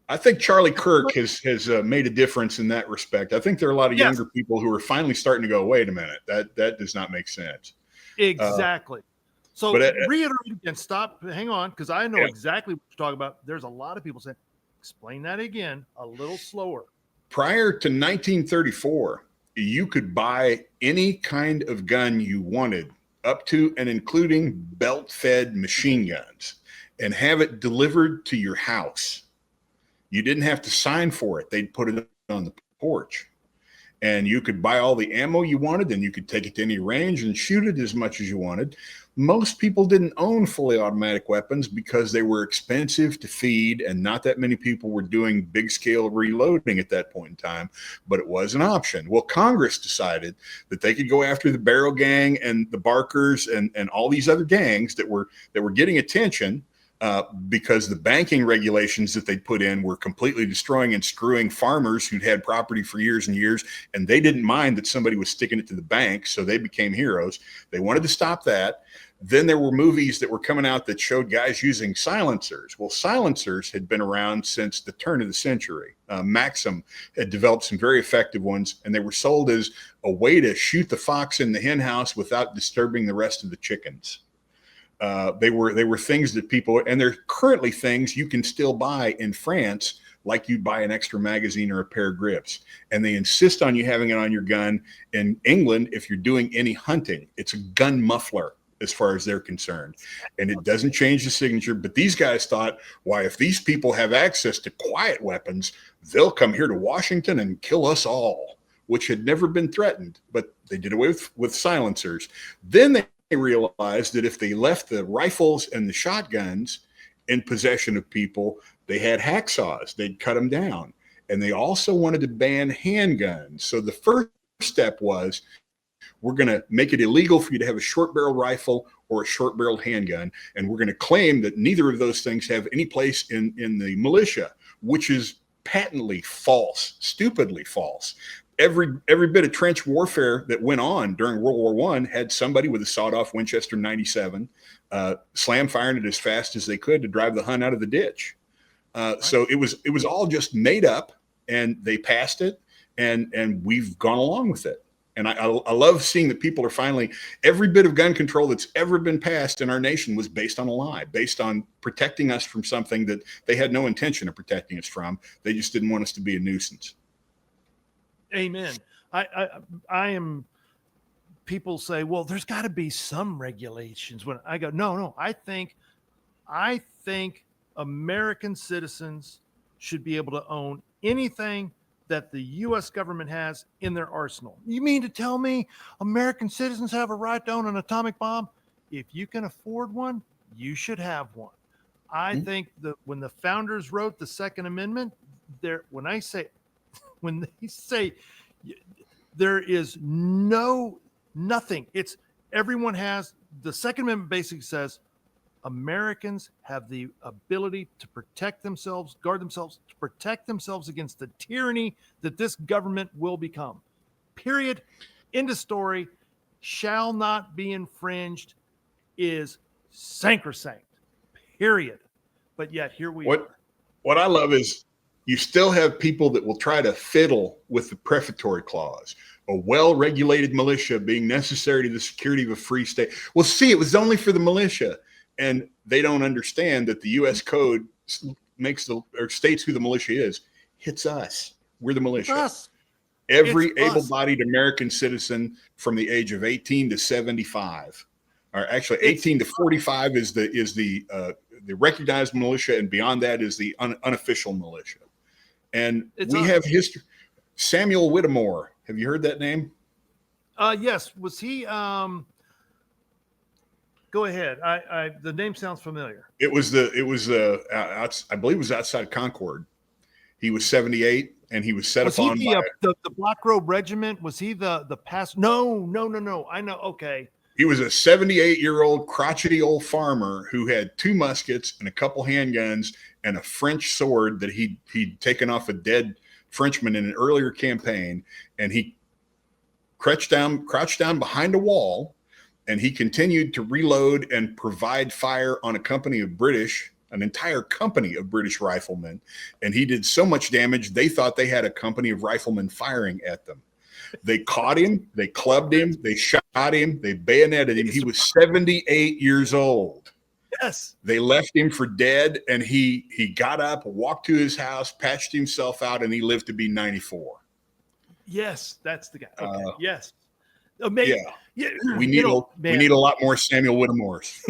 I think Charlie Kirk has made a difference in that respect. I think there are a lot of younger people who are finally starting to go, wait a minute, that does not make sense. Exactly. So reiterate and stop. Hang on, because I know exactly what you're talking about. There's a lot of people saying, explain that again a little slower. Prior to 1934, you could buy any kind of gun you wanted, up to and including belt-fed machine guns, and have it delivered to your house. You didn't have to sign for it. They'd put it on the porch. And you could buy all the ammo you wanted, and you could take it to any range and shoot it as much as you wanted. Most people didn't own fully automatic weapons because they were expensive to feed, and not that many people were doing big scale reloading at that point in time, but it was an option. Well, Congress decided that they could go after the Barrel Gang and the Barkers and all these other gangs that were getting attention, because the banking regulations that they put in were completely destroying and screwing farmers who'd had property for years and years, and they didn't mind that somebody was sticking it to the bank, so they became heroes. They wanted to stop that. Then there were movies that were coming out that showed guys using silencers. Well, silencers had been around since the turn of the century. Maxim had developed some very effective ones, and they were sold as a way to shoot the fox in the hen house without disturbing the rest of the chickens. They were things that people, and they're currently things you can still buy in France, like you'd buy an extra magazine or a pair of grips. And they insist on you having it on your gun. In England, if you're doing any hunting, it's a gun muffler as far as they're concerned. And it doesn't change the signature. But these guys thought, why, if these people have access to quiet weapons, they'll come here to Washington and kill us all, which had never been threatened. But they did away with silencers. Then they realized that if they left the rifles and the shotguns in possession of people, they had hacksaws. They'd cut them down. And they also wanted to ban handguns. So the first step was, we're going to make it illegal for you to have a short barrel rifle or a short barreled handgun. And we're going to claim that neither of those things have any place in the militia, which is patently false, stupidly false. Every bit of trench warfare that went on during World War I had somebody with a sawed-off Winchester 97 slam firing it as fast as they could to drive the Hun out of the ditch. So it was all just made up, and they passed it, and we've gone along with it. And I love seeing that people are finally, every bit of gun control that's ever been passed in our nation was based on a lie, based on protecting us from something that they had no intention of protecting us from. They just didn't want us to be a nuisance. Amen. I am. People say, well, there's got to be some regulations. When I go, no. I think American citizens should be able to own anything that the U.S. government has in their arsenal. You mean to tell me American citizens have a right to own an atomic bomb? If you can afford one, you should have one. I think that when the founders wrote the Second Amendment, when they say there is nothing, it's everyone has, the Second Amendment basically says Americans have the ability to protect themselves, guard themselves, to protect themselves against the tyranny that this government will become. Period. End of story. Shall not be infringed is sacrosanct. Period. But yet here we are. What I love is you still have people that will try to fiddle with the prefatory clause. A well-regulated militia being necessary to the security of a free state. Well, see, it was only for the militia. And they don't understand that the U.S. code states who the militia is. It's us. We're the militia. It's us. Every able-bodied American citizen from the age of 18 to 75, or actually 18 to 45 is the recognized militia, and beyond that is the unofficial militia. And we have history. Samuel Whittemore. Have you heard that name? Yes. Was he? Go ahead. The name sounds familiar. I believe it was outside Concord. He was 78, and he was set upon by the Black Robe Regiment. Was he the past? No. I know. Okay. He was a 78-year-old crotchety old farmer who had 2 muskets and a couple handguns and a French sword that he'd taken off a dead Frenchman in an earlier campaign. And he crouched down behind a wall, and he continued to reload and provide fire on an entire company of British riflemen. And he did so much damage, they thought they had a company of riflemen firing at them. They caught him, they clubbed him, they shot him, they bayoneted him. He was 78 years old. Yes. They left him for dead, and he got up, walked to his house, patched himself out, and he lived to be 94. Yes, that's the guy. Okay. Yes. Amazing. Yeah. We need a lot more Samuel Whittemores.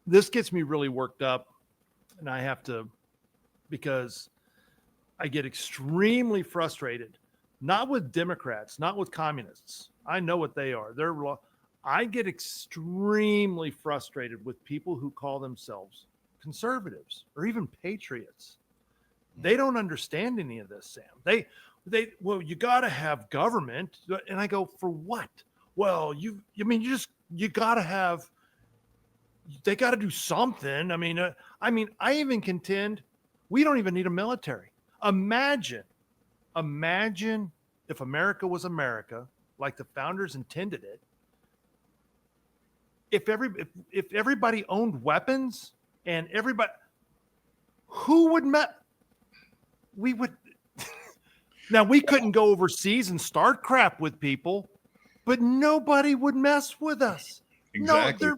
This gets me really worked up, and I have to, because I get extremely frustrated, not with Democrats, not with communists. I know what they are. I get extremely frustrated with people who call themselves conservatives or even patriots. They don't understand any of this, Sam. You got to have government. And I go, for what? Well, they got to do something. I even contend we don't even need a military. Imagine if America was America like the founders intended it, if everybody owned weapons and everybody, who would we would now we couldn't go overseas and start crap with people, but nobody would mess with us. Exactly.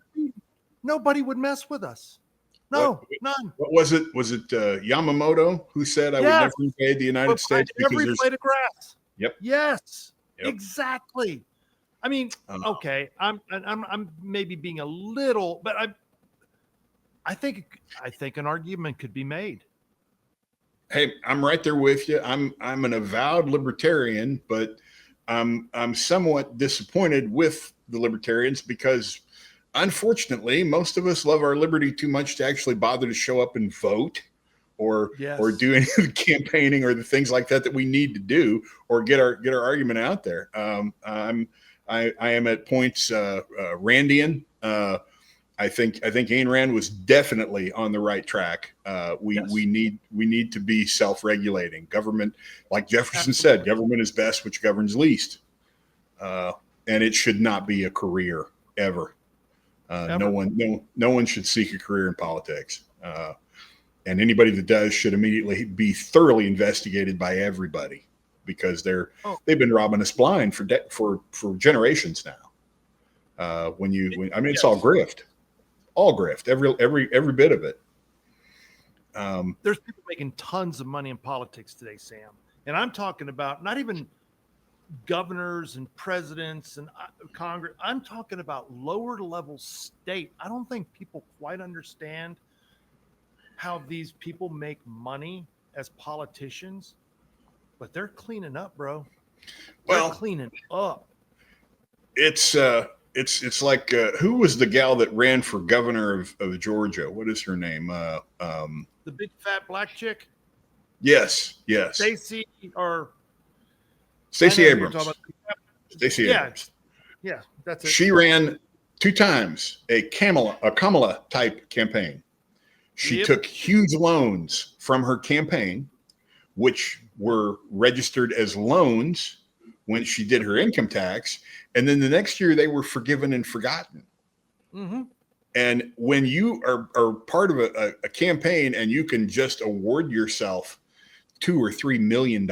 Nobody would mess with us. No, none. What was it? Was it Yamamoto who said, "I would never invade the United States because every blade of grass"? Yep. Yes. Yep. Exactly. I mean, okay, I'm maybe being a little, but I think an argument could be made. Hey, I'm right there with you. I'm an avowed libertarian, but I'm somewhat disappointed with the libertarians because, unfortunately, most of us love our liberty too much to actually bother to show up and vote, or do any of the campaigning or the things like that we need to do, or get our argument out there. I am at points Randian. I think Ayn Rand was definitely on the right track. We need to be self-regulating. Government, like Jefferson said, government is best which governs least, and it should not be a career ever. No one should seek a career in politics, and anybody that does should immediately be thoroughly investigated by everybody because they've been robbing us blind for generations now. It's all grift. All grift, every bit of it. There's people making tons of money in politics today, Sam, and I'm talking about not even governors and presidents and Congress. I'm talking about lower level state. I don't think people quite understand how these people make money as politicians, but they're cleaning up, bro. They're cleaning up. It's like who was the gal that ran for governor of Georgia? What is her name? The big fat black chick. Yes. Stacey Abrams. Stacey Abrams. Yeah, that's it. She ran 2 times a Kamala type campaign. She took huge loans from her campaign, which were registered as loans when she did her income tax. And then the next year they were forgiven and forgotten. Mm-hmm. And when you are part of a campaign and you can just award yourself $2 or $3 million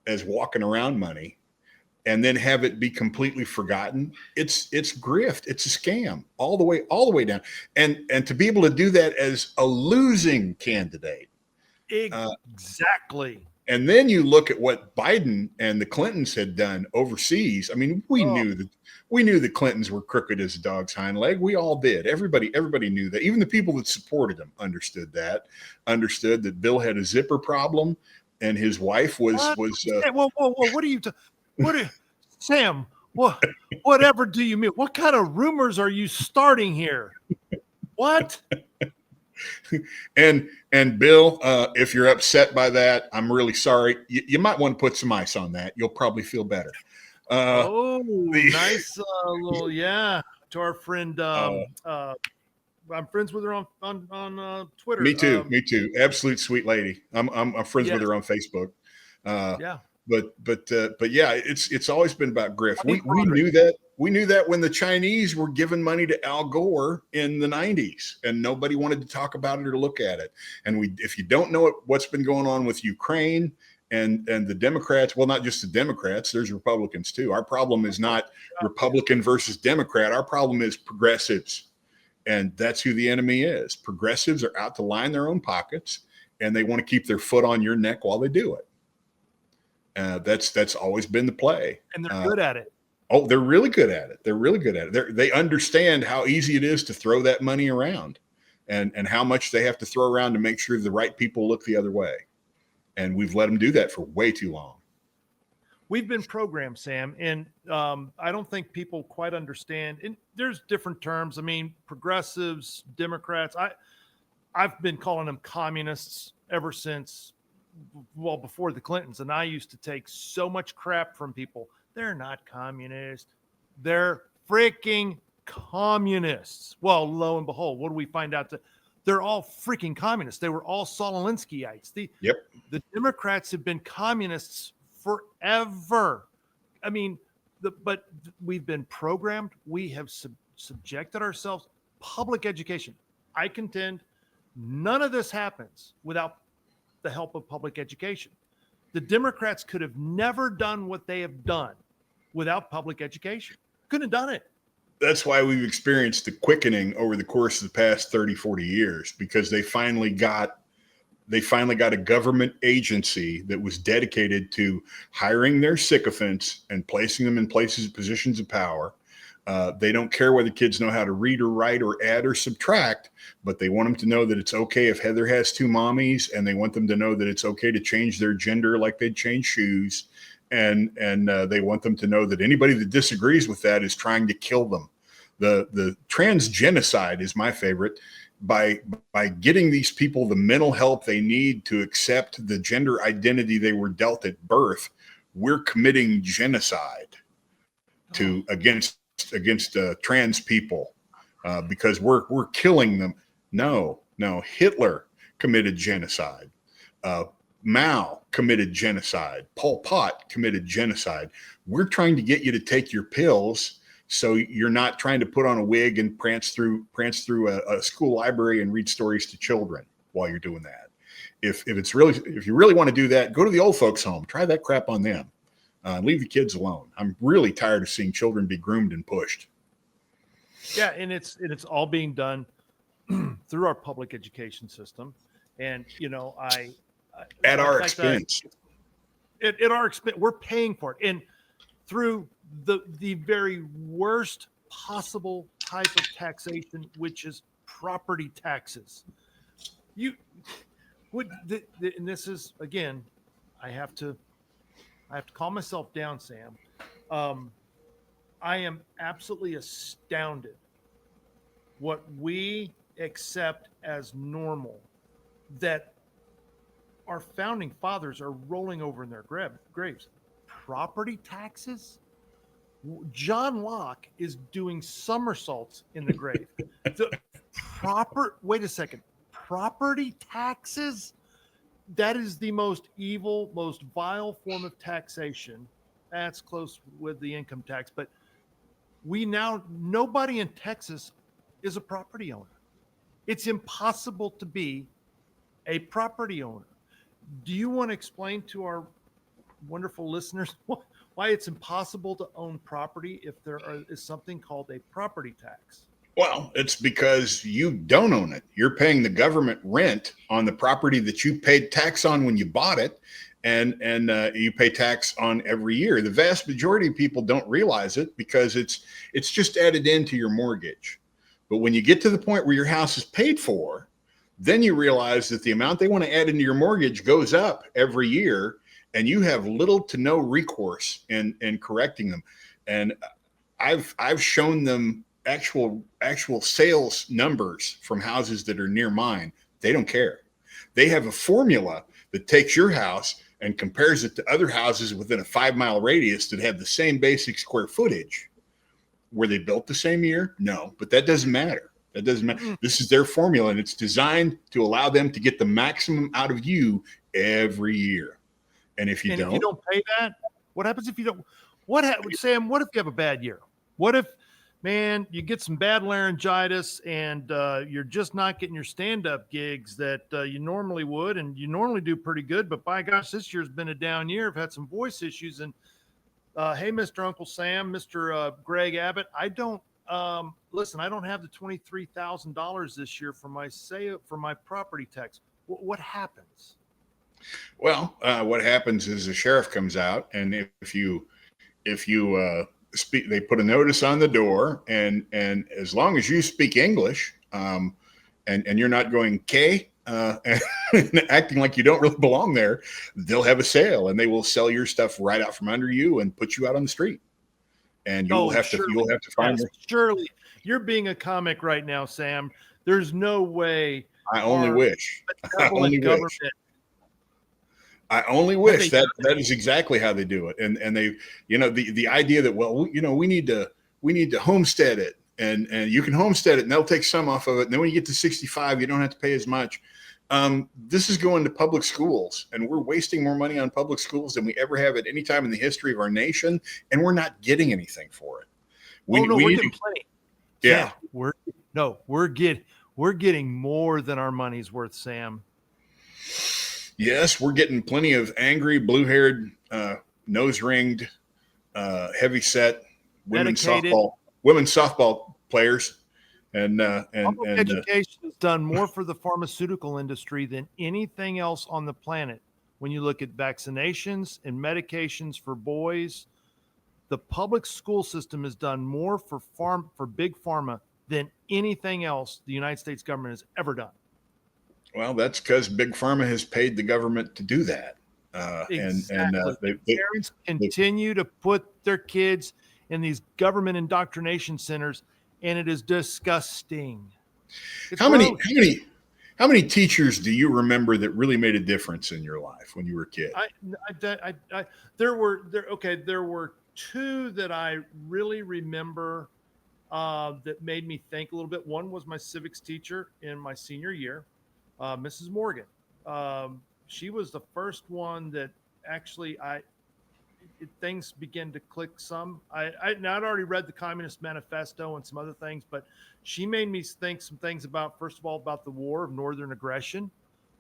as walking around money and then have it be completely forgotten, it's grift. It's a scam all the way down. And to be able to do that as a losing candidate. Exactly. And then you look at what Biden and the Clintons had done overseas. I mean, we knew the Clintons were crooked as a dog's hind leg. We all did. Everybody knew that. Even the people that supported him understood that Bill had a zipper problem and his wife was. Whoa! What are you? Sam? Whatever do you mean? What kind of rumors are you starting here? What? And Bill, if you're upset by that, I'm really sorry. You might want to put some ice on that. You'll probably feel better. Nice little to our friend. I'm friends with her on Twitter. Me too. Absolute sweet lady. I'm friends with her on Facebook. But yeah, it's always been about grift. We knew that when the Chinese were giving money to Al Gore in the 90s, and nobody wanted to talk about it or look at it. And if you don't know what's been going on with Ukraine and the Democrats, well, not just the Democrats, there's Republicans too. Our problem is not Republican versus Democrat. Our problem is progressives. And that's who the enemy is. Progressives are out to line their own pockets, and they want to keep their foot on your neck while they do it. That's always been the play. And they're good at it. Oh, they're really good at it. They understand how easy it is to throw that money around and how much they have to throw around to make sure the right people look the other way. And we've let them do that for way too long. We've been programmed, Sam, and I don't think people quite understand. And there's different terms. I mean, progressives, Democrats. I've been calling them communists ever since, before the Clintons. And I used to take so much crap from people. They're not communist. They're freaking communists. Well, lo and behold, what do we find out? They're all freaking communists. They were all Solinsky-ites. The Democrats have been communists forever. I mean, but we've been programmed. We have subjected ourselves. Public education. I contend none of this happens without the help of public education. The Democrats could have never done what they have done without public education. Couldn't have done it. That's why we've experienced the quickening over the course of the past 30, 40 years, because they finally got a government agency that was dedicated to hiring their sycophants and placing them in positions of power. They don't care whether kids know how to read or write or add or subtract, but they want them to know that it's okay if Heather has two mommies, and they want them to know that it's okay to change their gender like they'd change shoes. And they want them to know that anybody that disagrees with that is trying to kill them. The trans genocide is my favorite. By getting these people the mental help they need to accept the gender identity they were dealt at birth, we're committing genocide against trans people because we're killing them. No, Hitler committed genocide. Mao committed genocide. Pol Pot committed genocide. We're trying to get you to take your pills so you're not trying to put on a wig and prance through a school library and read stories to children while you're doing that. If you really want to do that, go to the old folks' home. Try that crap on them. Leave the kids alone. I'm really tired of seeing children be groomed and pushed. Yeah, and it's all being done through our public education system, and at our expense. At our expense, we're paying for it, and through the very worst possible type of taxation, which is property taxes. And this is, again, I have to calm myself down, Sam. I am absolutely astounded what we accept as normal, that our founding fathers are rolling over in their graves. Property taxes? John Locke is doing somersaults in the grave. Wait a second. Property taxes? That is the most evil, most vile form of taxation. That's close with the income tax. But nobody in Texas is a property owner. It's impossible to be a property owner. Do you want to explain to our wonderful listeners why it's impossible to own property if there is something called a property tax? Well, it's because you don't own it. You're paying the government rent on the property that you paid tax on when you bought it, and you pay tax on every year. The vast majority of people don't realize it because it's just added into your mortgage. But when you get to the point where your house is paid for, then you realize that the amount they want to add into your mortgage goes up every year, and you have little to no recourse in correcting them. And I've shown them actual sales numbers from houses that are near mine. They don't care. They have a formula that takes your house and compares it to other houses within a 5-mile radius that have the same basic square footage. Were they built the same year? No, but that doesn't matter. That doesn't matter. This is their formula, and it's designed to allow them to get the maximum out of you every year. And if you don't pay that, what happens if you don't? Sam, what if you have a bad year? What if, man, you get some bad laryngitis and you're just not getting your stand-up gigs that you normally would, and you normally do pretty good, but by gosh, this year's been a down year. I've had some voice issues, and hey, Mr. Uncle Sam, Mr. Greg Abbott, I don't listen. I don't have the $23,000 this year for my property tax. What happens? Well, what happens is the sheriff comes out, and if you speak, they put a notice on the door, and as long as you speak English, and you're not going K and acting like you don't really belong there, they'll have a sale, and they will sell your stuff right out from under you and put you out on the street. And you'll have to find it. Surely you're being a comic right now, Sam. There's no way. I only wish. I only wish that is exactly how they do it. And they, the idea that, well, we need to homestead it, and you can homestead it, and they'll take some off of it. And then when you get to 65, you don't have to pay as much. this is going to public schools, and we're wasting more money on public schools than we ever have at any time in the history of our nation, and we're not getting anything for it. We're getting plenty. Yeah, Sam, we're getting more than our money's worth, Sam. Yes, we're getting plenty of angry, blue-haired, nose-ringed, heavy-set women's softball players, and education has done more for the pharmaceutical industry than anything else on the planet. When you look at vaccinations and medications for boys, the public school system has done more for big pharma than anything else the United States government has ever done. Well, that's because big pharma has paid the government to do that. Exactly. Parents continue to put their kids in these government indoctrination centers, and it is disgusting. How many teachers do you remember that really made a difference in your life when you were a kid? There were two that I really remember that made me think a little bit. One was my civics teacher in my senior year, Mrs. Morgan. She was the first one that actually things began to click some. I'd already read the Communist Manifesto and some other things, but she made me think some things about, first of all, about the war of northern aggression.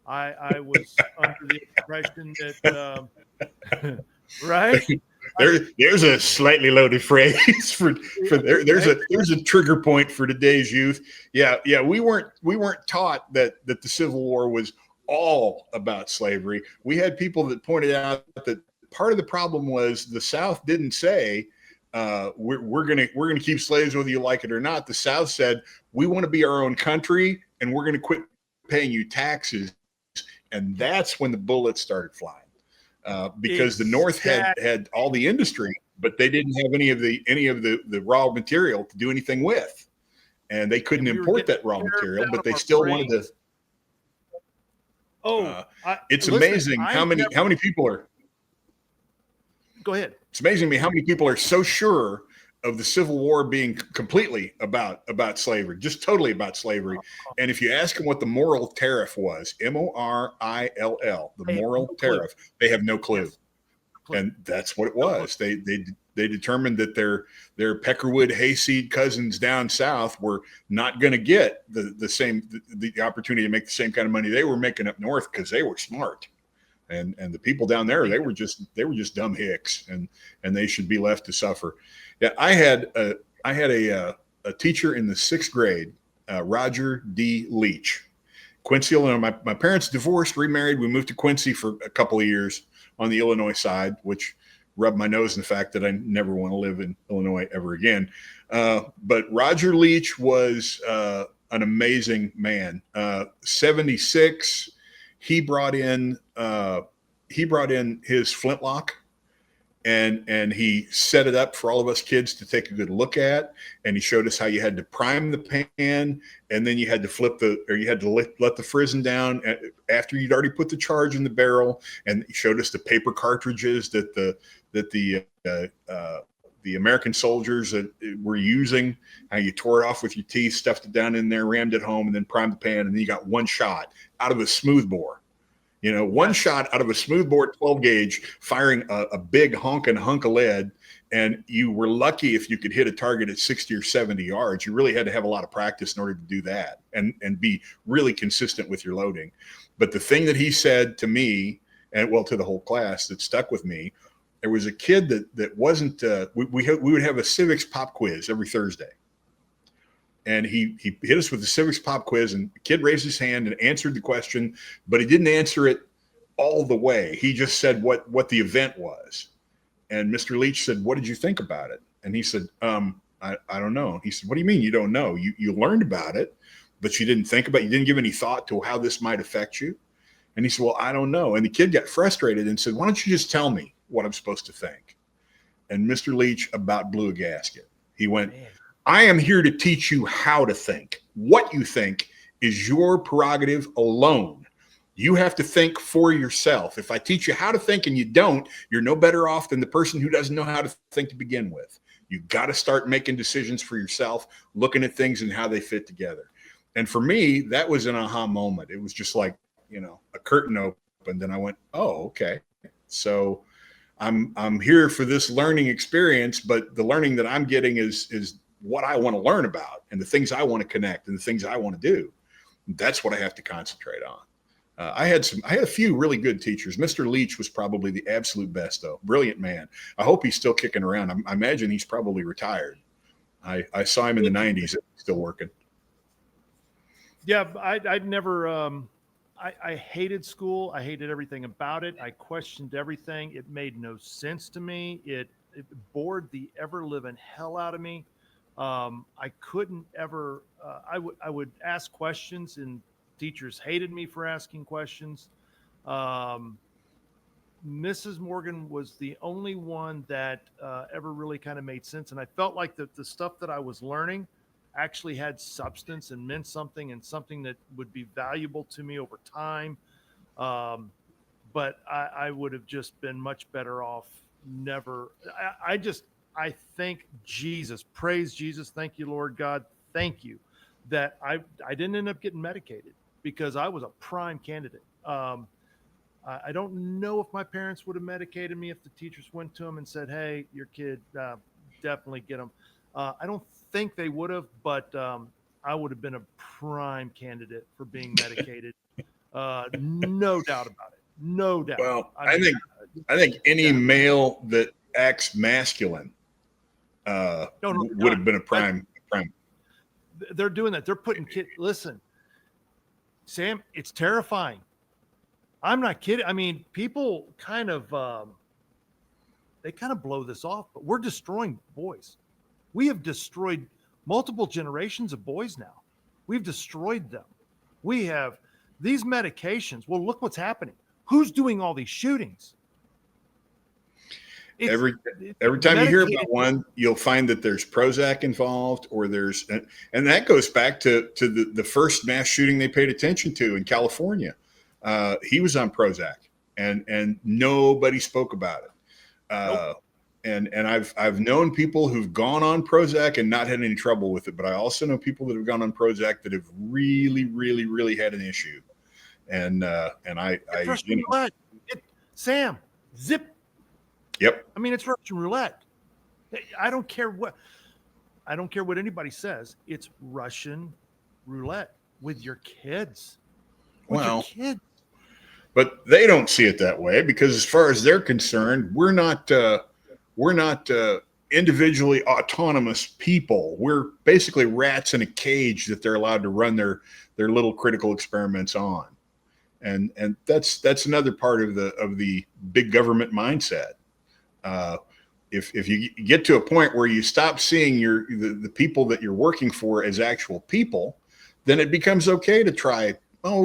I was under the impression that, right? There's a slightly loaded phrase for there's a trigger point for today's youth. Yeah. We weren't taught that the Civil War was all about slavery. We had people that pointed out that part of the problem was the South didn't say we're gonna keep slaves whether you like it or not. The South said we want to be our own country and we're gonna quit paying you taxes, and that's when the bullets started flying. Because the North had all the industry, but they didn't have any of the raw material to do anything with, and they couldn't import that raw material. But they still wanted to. It's amazing how many people are. Go ahead. It's amazing to me how many people are so sure of the Civil War being completely about slavery, just totally about slavery. And if you ask them what the moral tariff was, MORILL, the moral tariff, they have no clue. Yes. And that's what it was. They determined that their Peckerwood hayseed cousins down south were not going to get the opportunity to make the same kind of money they were making up north because they were smart. And the people down there, they were just dumb hicks, and they should be left to suffer. Yeah, I had a teacher in the 6th grade, Roger D. Leach, Quincy, Illinois. My parents divorced, remarried. We moved to Quincy for a couple of years on the Illinois side, which rubbed my nose in the fact that I never want to live in Illinois ever again. But Roger Leach was an amazing man. 76. He brought in his flintlock, and he set it up for all of us kids to take a good look at. And he showed us how you had to prime the pan, and then you had to let the frizzen down after you'd already put the charge in the barrel. And he showed us the paper cartridges that the American soldiers that were using, how you tore it off with your teeth, stuffed it down in there, rammed it home, and then primed the pan. And then you got one shot out of a smoothbore. One shot out of a smoothbore 12 gauge, firing a big honking hunk of lead, and you were lucky if you could hit a target at 60 or 70 yards. You really had to have a lot of practice in order to do that and be really consistent with your loading. But the thing that he said to me, and to the whole class, that stuck with me, there was a kid that wasn't. We would have a civics pop quiz every Thursday. And he hit us with the civics pop quiz, and the kid raised his hand and answered the question, but he didn't answer it all the way. He just said what the event was. And Mr. Leach said, "What did you think about it?" And he said, I don't know. He said, "What do you mean you don't know? You learned about it, but you didn't think about it. You didn't give any thought to how this might affect you." And he said, "Well, I don't know." And the kid got frustrated and said, "Why don't you just tell me what I'm supposed to think?" And Mr. Leach about blew a gasket. He went, "Man, I am here to teach you how to think. What you think is your prerogative alone. You have to think for yourself. If I teach you how to think and you don't, you're no better off than the person who doesn't know how to think to begin with. You've got to start making decisions for yourself, looking at things and how they fit together." And for me, that was an aha moment. It was just like, a curtain opened, and I went, oh, okay. So I'm here for this learning experience, but the learning that I'm getting is what I want to learn about and the things I want to connect and the things I want to do. That's what I have to concentrate on. I had a few really good teachers. Mr. Leach was probably the absolute best, though. Brilliant man. I hope he's still kicking around. I imagine he's probably retired. I saw him in the 90s, still working. Yeah, I'd never. I hated school. I hated everything about it. I questioned everything. It made no sense to me. It bored the ever living hell out of me. I couldn't ever. I would ask questions, and teachers hated me for asking questions. Mrs. Morgan was the only one that ever really kind of made sense, and I felt like the stuff that I was learning actually had substance and meant something, and something that would be valuable to me over time. But I would have just been much better off never. I thank Jesus, praise Jesus, thank you, Lord God, thank you that I didn't end up getting medicated, because I was a prime candidate. I don't know if my parents would have medicated me if the teachers went to them and said, "Hey, your kid, definitely get them." I don't think they would have, but I would have been a prime candidate for being medicated. No doubt about it. No doubt. Well, I think any male that acts masculine would have been a prime. They're doing that. They're putting kids. Listen, Sam, it's terrifying. I'm not kidding. I mean, people kind of they kind of blow this off, but we're destroying boys. We have destroyed multiple generations of boys now. We've destroyed them. We have these medications. Well, look what's happening. Who's doing all these shootings? Every time you hear about one, you'll find that there's Prozac involved, or and that goes back to the first mass shooting they paid attention to in California. He was on Prozac, and nobody spoke about it. Nope. And I've known people who've gone on Prozac and not had any trouble with it, but I also know people that have gone on Prozac that have really, really, really had an issue. And Sam, zip. Yep. I mean, it's Russian roulette. I don't care what anybody says. It's Russian roulette with your kids. Your kids. But they don't see it that way, because as far as they're concerned, we're not individually autonomous people. We're basically rats in a cage that they're allowed to run their little critical experiments on. And that's another part of the big government mindset. If you get to a point where you stop seeing the people that you're working for as actual people, then it becomes okay to try,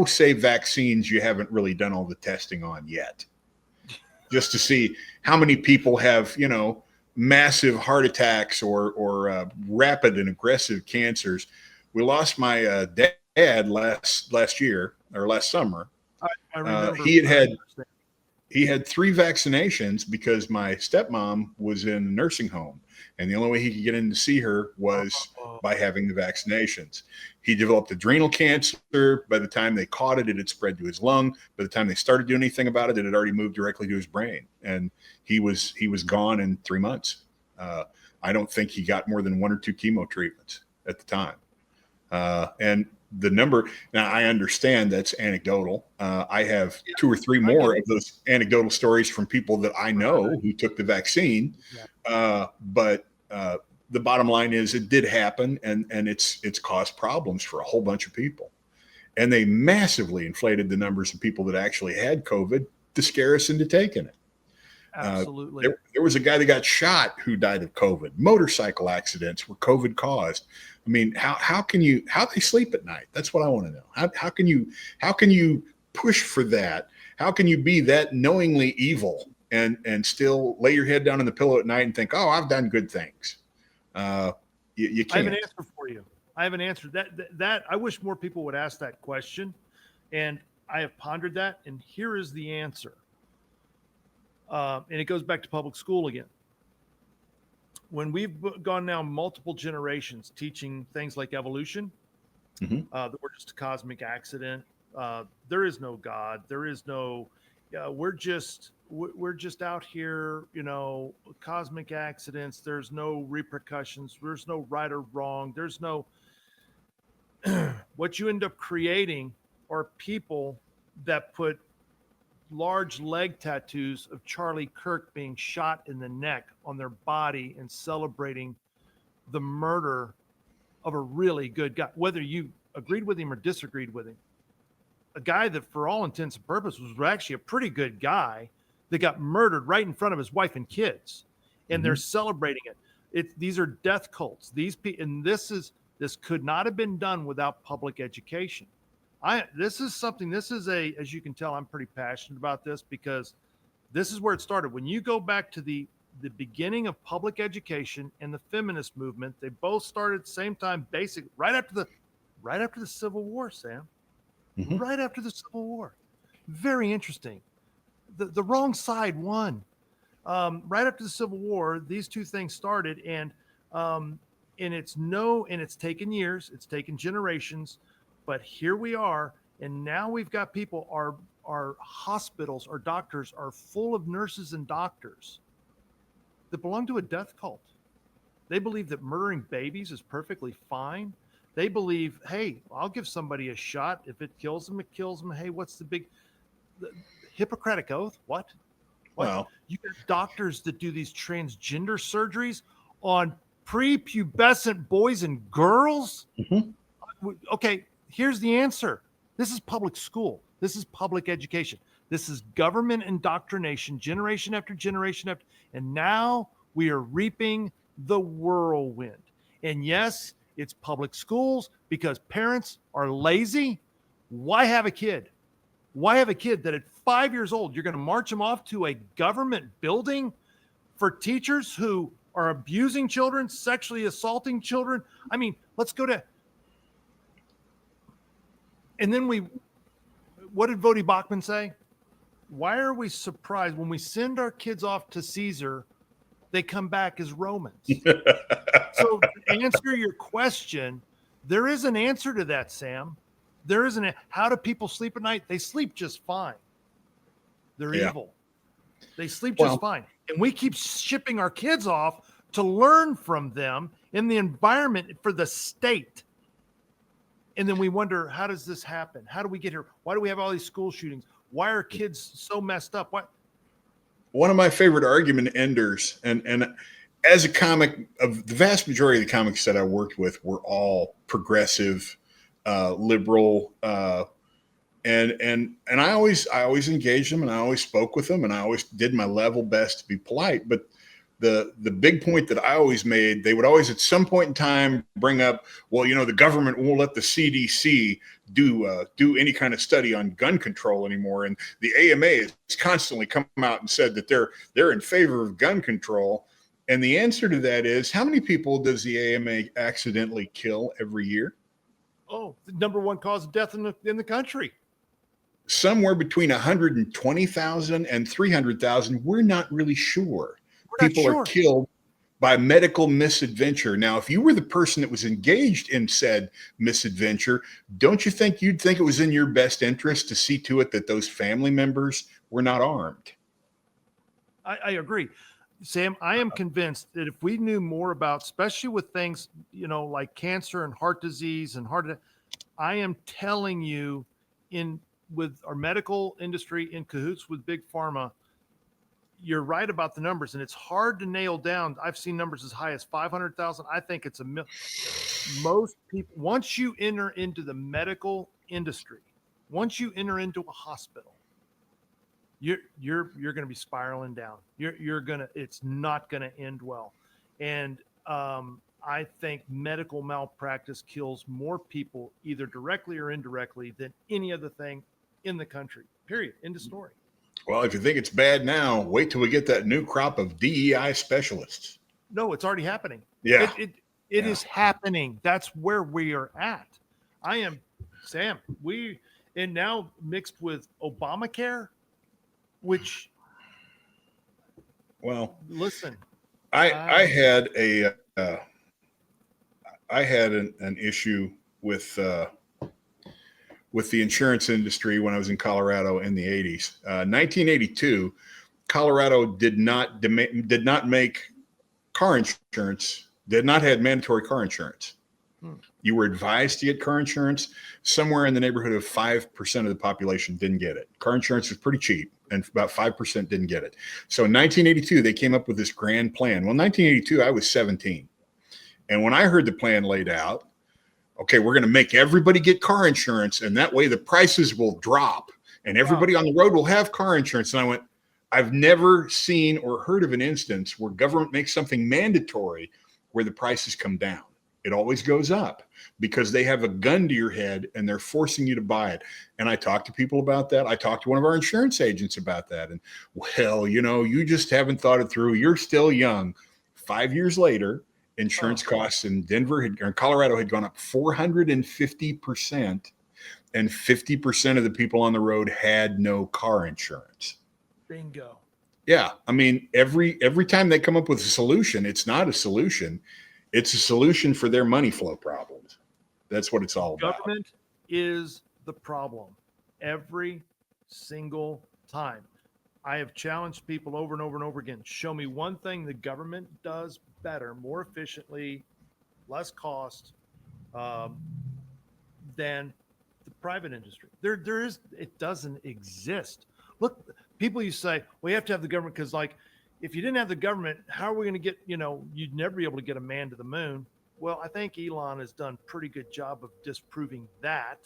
say, vaccines you haven't really done all the testing on yet, just to see how many people have, massive heart attacks or rapid and aggressive cancers. We lost my dad last year, or last summer. I remember. He had 3 vaccinations because my stepmom was in a nursing home, and the only way he could get in to see her was by having the vaccinations. He developed adrenal cancer. By the time they caught it, it had spread to his lung. By the time they started doing anything about it, it had already moved directly to his brain, and he was gone in 3 months. I don't think he got more than 1 or 2 chemo treatments at the time. And the number, now I understand that's anecdotal. I have 2 or 3 more of those anecdotal stories from people that I know who took the vaccine. But the bottom line is it did happen, and it's caused problems for a whole bunch of people. And they massively inflated the numbers of people that actually had COVID to scare us into taking it. Absolutely. There was a guy that got shot who died of COVID. Motorcycle accidents were COVID caused. I mean, how they sleep at night? That's what I want to know. How can you push for that? How can you be that knowingly evil and still lay your head down on the pillow at night and think, oh, I've done good things? You can't. I have an answer for you. I have an answer. That I wish more people would ask that question, and I have pondered that, and here is the answer. And it goes back to public school again. When we've gone now multiple generations teaching things like evolution, that we're just a cosmic accident, There is no God. There is no. We're just out here, cosmic accidents. There's no repercussions. There's no right or wrong. There's no. What you end up creating are people that put large leg tattoos of Charlie Kirk being shot in the neck on their body and celebrating the murder of a really good guy, whether you agreed with him or disagreed with him. A guy that, for all intents and purposes, was actually a pretty good guy that got murdered right in front of his wife and kids, and they're celebrating it. These are death cults. And this could not have been done without public education. As you can tell, I'm pretty passionate about this because this is where it started. When you go back to the beginning of public education and the feminist movement, they both started at the same time, basically right after the Civil War, Sam. Right after the Civil War. Very interesting. The wrong side won. Right after the Civil War, these two things started, and it's taken years, it's taken generations, but here we are, and now we've got people. Our hospitals, our doctors are full of nurses and doctors that belong to a death cult. They believe that murdering babies is perfectly fine. They believe, hey, I'll give somebody a shot. If it kills them, it kills them. Hey, what's the Hippocratic Oath? What? Well, You got doctors that do these transgender surgeries on prepubescent boys and girls? Okay, here's the answer. This is public school. This is public education. This is government indoctrination, generation after generation after. And now we are reaping the whirlwind. And yes, it's public schools because parents are lazy. Why have a kid? Why have a kid that at 5 years old, you're going to march them off to a government building for teachers who are abusing children, sexually assaulting children? I mean, let's go to. And then what did Vodi Bachman say? Why are we surprised when we send our kids off to Caesar, they come back as Romans? So to answer your question, there is an answer to that, Sam. There isn't. How do people sleep at night? They sleep just fine. They're evil. They sleep just fine. And we keep shipping our kids off to learn from them in the environment for the state. And then we wonder, how does this happen? How do we get here? Why do we have all these school shootings? Why are kids so messed up? What? One of my favorite argument enders, and as a comic, of the vast majority of the comics that I worked with were all progressive, liberal, and I always engaged them, and I always spoke with them, and I always did my level best to be polite. But the big point that I always made, they would always at some point in time bring up, well, the government won't let the CDC do any kind of study on gun control anymore, and the AMA has constantly come out and said that they're in favor of gun control. And the answer to that is, how many people does the AMA accidentally kill every year? Oh, the number one cause of death in the country. Somewhere between 120,000 and 300,000. We're not really sure. People are killed by medical misadventure. Now, if you were the person that was engaged in said misadventure, don't you think you'd think it was in your best interest to see to it that those family members were not armed? I agree. Sam, I am convinced that if we knew more about, especially with things, like cancer and heart disease and I am telling you, with our medical industry in cahoots with big pharma, you're right about the numbers, and it's hard to nail down. I've seen numbers as high as 500,000. I think it's most people, once you enter into the medical industry, once you enter into a hospital, you're going to be spiraling down. It's not going to end well. And I think medical malpractice kills more people either directly or indirectly than any other thing in the country. Period. End of story. Well, if you think it's bad now, wait till we get that new crop of DEI specialists. No, it's already happening. Yeah. It is happening. That's where we are at. I am, Sam, and now mixed with Obamacare, which, well, listen, I had an issue with with the insurance industry when I was in Colorado in the 80s. 1982, Colorado did not make car insurance, did not have mandatory car insurance. You were advised to get car insurance. Somewhere in the neighborhood of 5% of the population didn't get it. Car insurance was pretty cheap, and about 5% didn't get it. So in 1982, they came up with this grand plan. Well, in 1982, I was 17. And when I heard the plan laid out, okay, we're going to make everybody get car insurance, and that way the prices will drop, and everybody on the road will have car insurance. And I went, I've never seen or heard of an instance where government makes something mandatory where the prices come down. It always goes up because they have a gun to your head and they're forcing you to buy it. And I talked to people about that. I talked to one of our insurance agents about that. And, well, you just haven't thought it through. You're still young. 5 years later, insurance costs in Colorado had gone up 450%, and 50% of the people on the road had no car insurance. Bingo. Yeah. I mean, every time they come up with a solution, it's not a solution. It's a solution for their money flow problems. That's what it's all about. Government is the problem every single time. I have challenged people over and over and over again. Show me one thing the government does better, more efficiently, less cost than the private industry. It doesn't exist. Look, people you say, well, you have to have the government because, like, if you didn't have the government, how are we going to get, you'd never be able to get a man to the moon. Well, I think Elon has done a pretty good job of disproving that.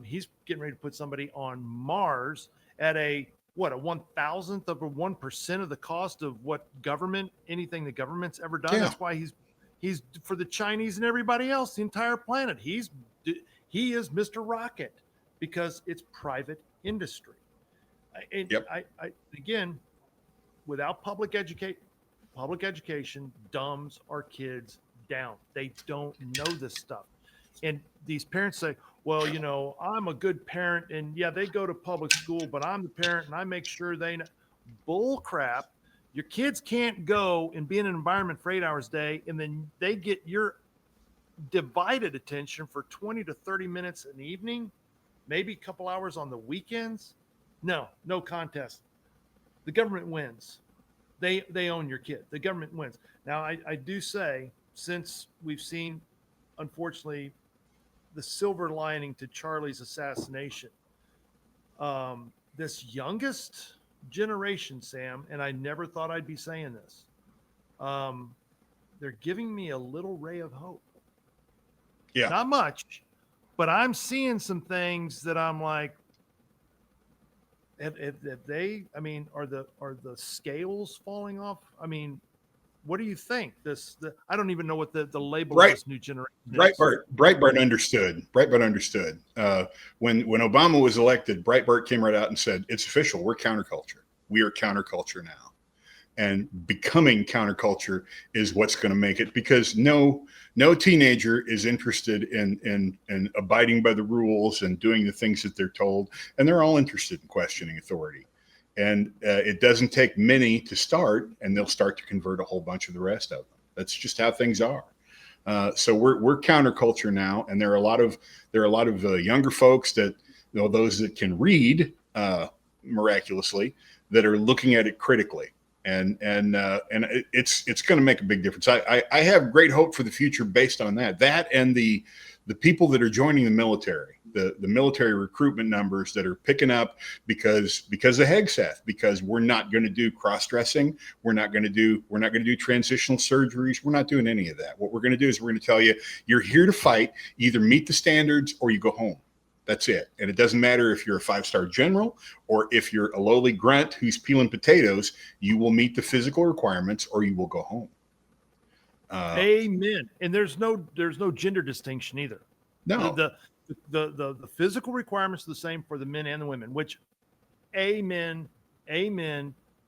He's getting ready to put somebody on Mars at a 1,000th of a 1% of the cost of what anything the government's ever done. Yeah. That's why he's for the Chinese and everybody else, the entire planet. He is Mr. Rocket because it's private industry. Yep. I again, without public education dumbs our kids down. They don't know this stuff. And these parents say, well, I'm a good parent, and yeah, they go to public school, but I'm the parent and I make sure they know. Bull crap. Your kids can't go and be in an environment for 8 hours a day, and then they get your divided attention for 20 to 30 minutes an evening, maybe a couple hours on the weekends. No contest. The government wins. They own your kid. The government wins. Now, I do say, since we've seen, unfortunately, the silver lining to Charlie's assassination, this youngest generation, Sam, and I never thought I'd be saying this, they're giving me a little ray of hope. Yeah. Not much, but I'm seeing some things that I'm like, have they, are the scales falling off? I mean, what do you think? I don't even know what the label of this new generation is. Breitbart understood. When Obama was elected, Breitbart came right out and said, it's official. We're counterculture. We are counterculture now. And becoming counterculture is what's going to make it, because no teenager is interested in abiding by the rules and doing the things that they're told. And they're all interested in questioning authority. And it doesn't take many to start, and they'll start to convert a whole bunch of the rest of them. That's just how things are. So we're counterculture now, and there are a lot of younger folks that, those that can read miraculously, that are looking at it critically. And it's going to make a big difference. I have great hope for the future based on that and the people that are joining the military, the military recruitment numbers that are picking up because of Hegseth, because we're not going to do cross-dressing. We're not going to do transitional surgeries. We're not doing any of that. What we're going to do is we're going to tell you, you're here to fight, either meet the standards or you go home. That's it. And it doesn't matter if you're a 5-star general or if you're a lowly grunt who's peeling potatoes, you will meet the physical requirements or you will go home. Amen. And there's no gender distinction either. No. The physical requirements are the same for the men and the women, which amen,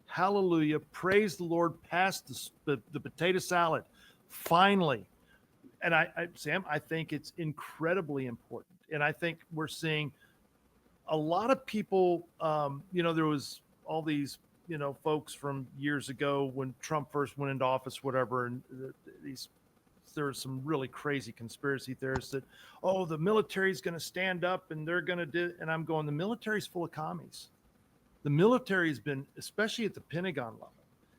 hallelujah, praise the Lord, past the potato salad. Finally. And Sam, I think it's incredibly important. And I think we're seeing a lot of people, there was all these, folks from years ago when Trump first went into office, whatever, and these there were some really crazy conspiracy theorists that, oh, the military's going to stand up and they're going to do, and I'm going, the military's full of commies. The military has been, especially at the Pentagon level,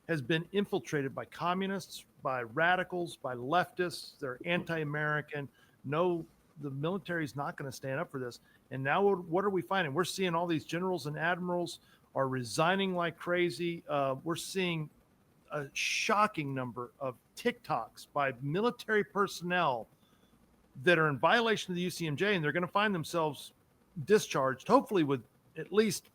has been infiltrated by communists, by radicals, by leftists. They're anti-American. No, the military is not going to stand up for this. And now what are we finding? We're seeing all these generals and admirals are resigning like crazy. We're seeing a shocking number of TikToks by military personnel that are in violation of the UCMJ, and they're going to find themselves discharged, hopefully with at least,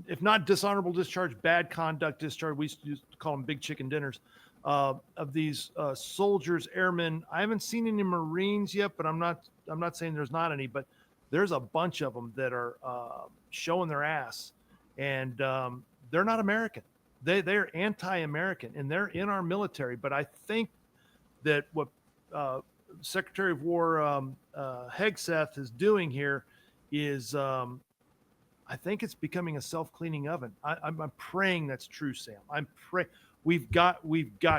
if not dishonorable discharge, bad conduct discharge. We used to call them big chicken dinners, of these soldiers, airmen. I haven't seen any Marines yet, but I'm not saying there's not any, but there's a bunch of them that are showing their ass, and they're not American. They're anti-American, and they're in our military. But I think that what Secretary of War Hegseth is doing here is, I think it's becoming a self-cleaning oven. I'm praying that's true, Sam. I'm praying we've got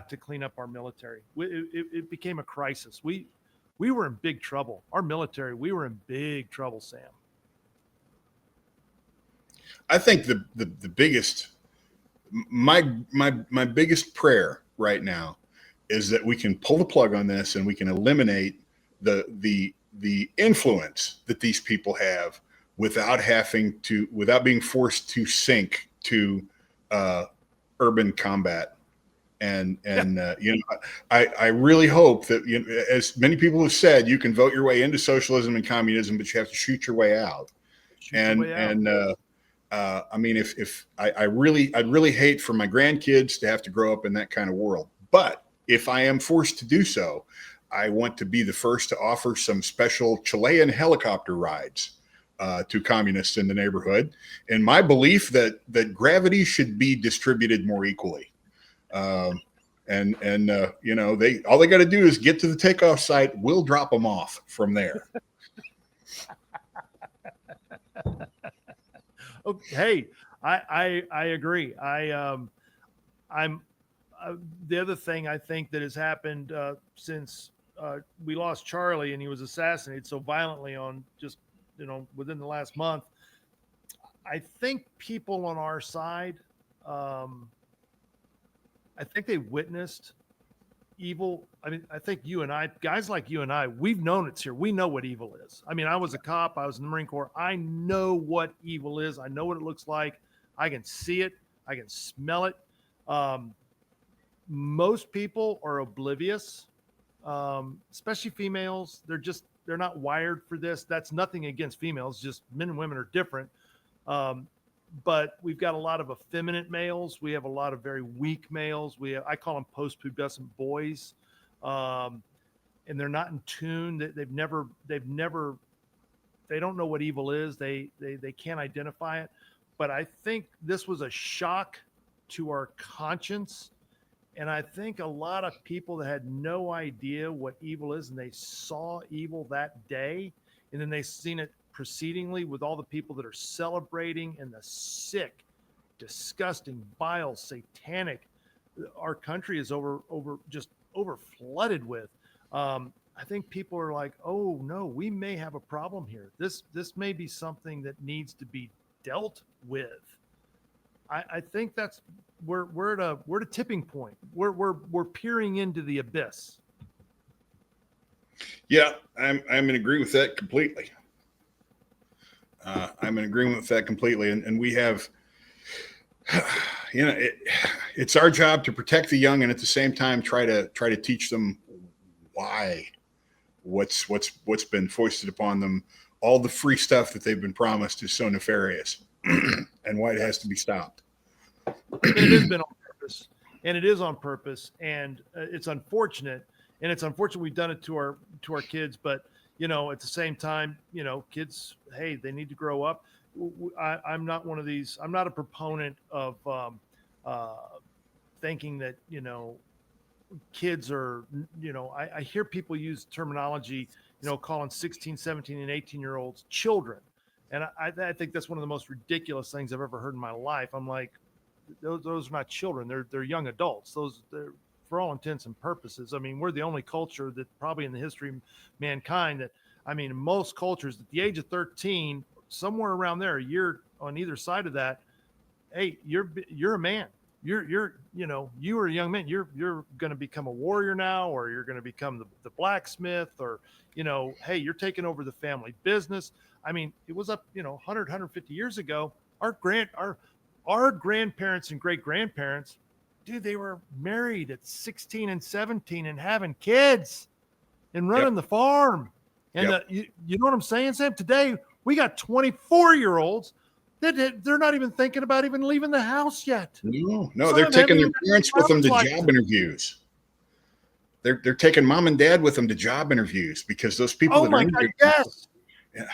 to clean up our military. It became a crisis. We were in big trouble. Our military, we were in big trouble, Sam. I think the biggest, my biggest prayer right now is that we can pull the plug on this and we can eliminate the influence that these people have without being forced to sink to urban combat. And I really hope that, as many people have said, you can vote your way into socialism and communism, but you have to shoot your way out. I mean, I'd really hate for my grandkids to have to grow up in that kind of world. But if I am forced to do so, I want to be the first to offer some special Chilean helicopter rides to communists in the neighborhood. And my belief that gravity should be distributed more equally. All they got to do is get to the takeoff site. We'll drop them off from there. Okay. I agree. I'm the other thing I think that has happened since we lost Charlie and he was assassinated so violently on just, within the last month, I think people on our side, I think they witnessed evil. I mean, I think you and I, guys like you and I, we've known it's here. We know what evil is. I mean, I was a cop. I was in the Marine Corps. I know what evil is. I know what it looks like. I can see it. I can smell it. Most people are oblivious, especially females. They're not wired for this. That's nothing against females. Just men and women are different. But we've got a lot of effeminate males. We have a lot of very weak males. I call them post-pubescent boys. And they're not in tune. They don't know what evil is. They can't identify it. But I think this was a shock to our conscience. And I think a lot of people that had no idea what evil is, and they saw evil that day, and then they've seen it precedingly with all the people that are celebrating and the sick, disgusting, vile, satanic, our country is over flooded with. I think people are like, oh no, we may have a problem here. This may be something that needs to be dealt with. I think that's we're at a tipping point. We're peering into the abyss. Yeah, I'm in agreement with that completely. I'm in agreement with that completely. And we have, it's our job to protect the young and at the same time try to teach them why what's been foisted upon them, all the free stuff that they've been promised is so nefarious and why it has to be stopped. It has been on purpose, and it is on purpose, and it's unfortunate. And it's unfortunate we've done it to our kids, but at the same time, kids, hey, they need to grow up. I'm not one of these. I'm not a proponent of thinking that kids are. I hear people use terminology, calling 16, 17, and 18-year-olds children, and I think that's one of the most ridiculous things I've ever heard in my life. I'm like, those are not children. They're young adults. They're for all intents and purposes, I mean, we're the only culture that probably in the history of mankind that, I mean, in most cultures at the age of 13, somewhere around there, a year on either side of that, hey, you're a man. You're you were a young man. You're going to become a warrior now, or you're going to become the blacksmith, or hey, you're taking over the family business. I mean, it was up 100 150 years ago. Our grandparents and great grandparents, dude, they were married at 16 and 17 and having kids and running the farm. And you know what I'm saying, Sam? Today we got 24-year-olds that they're not even thinking about even leaving the house yet. No, they're taking their parents with them to job interviews. They're taking mom and dad with them to job interviews because those people that are interviewing. Yes. Yeah.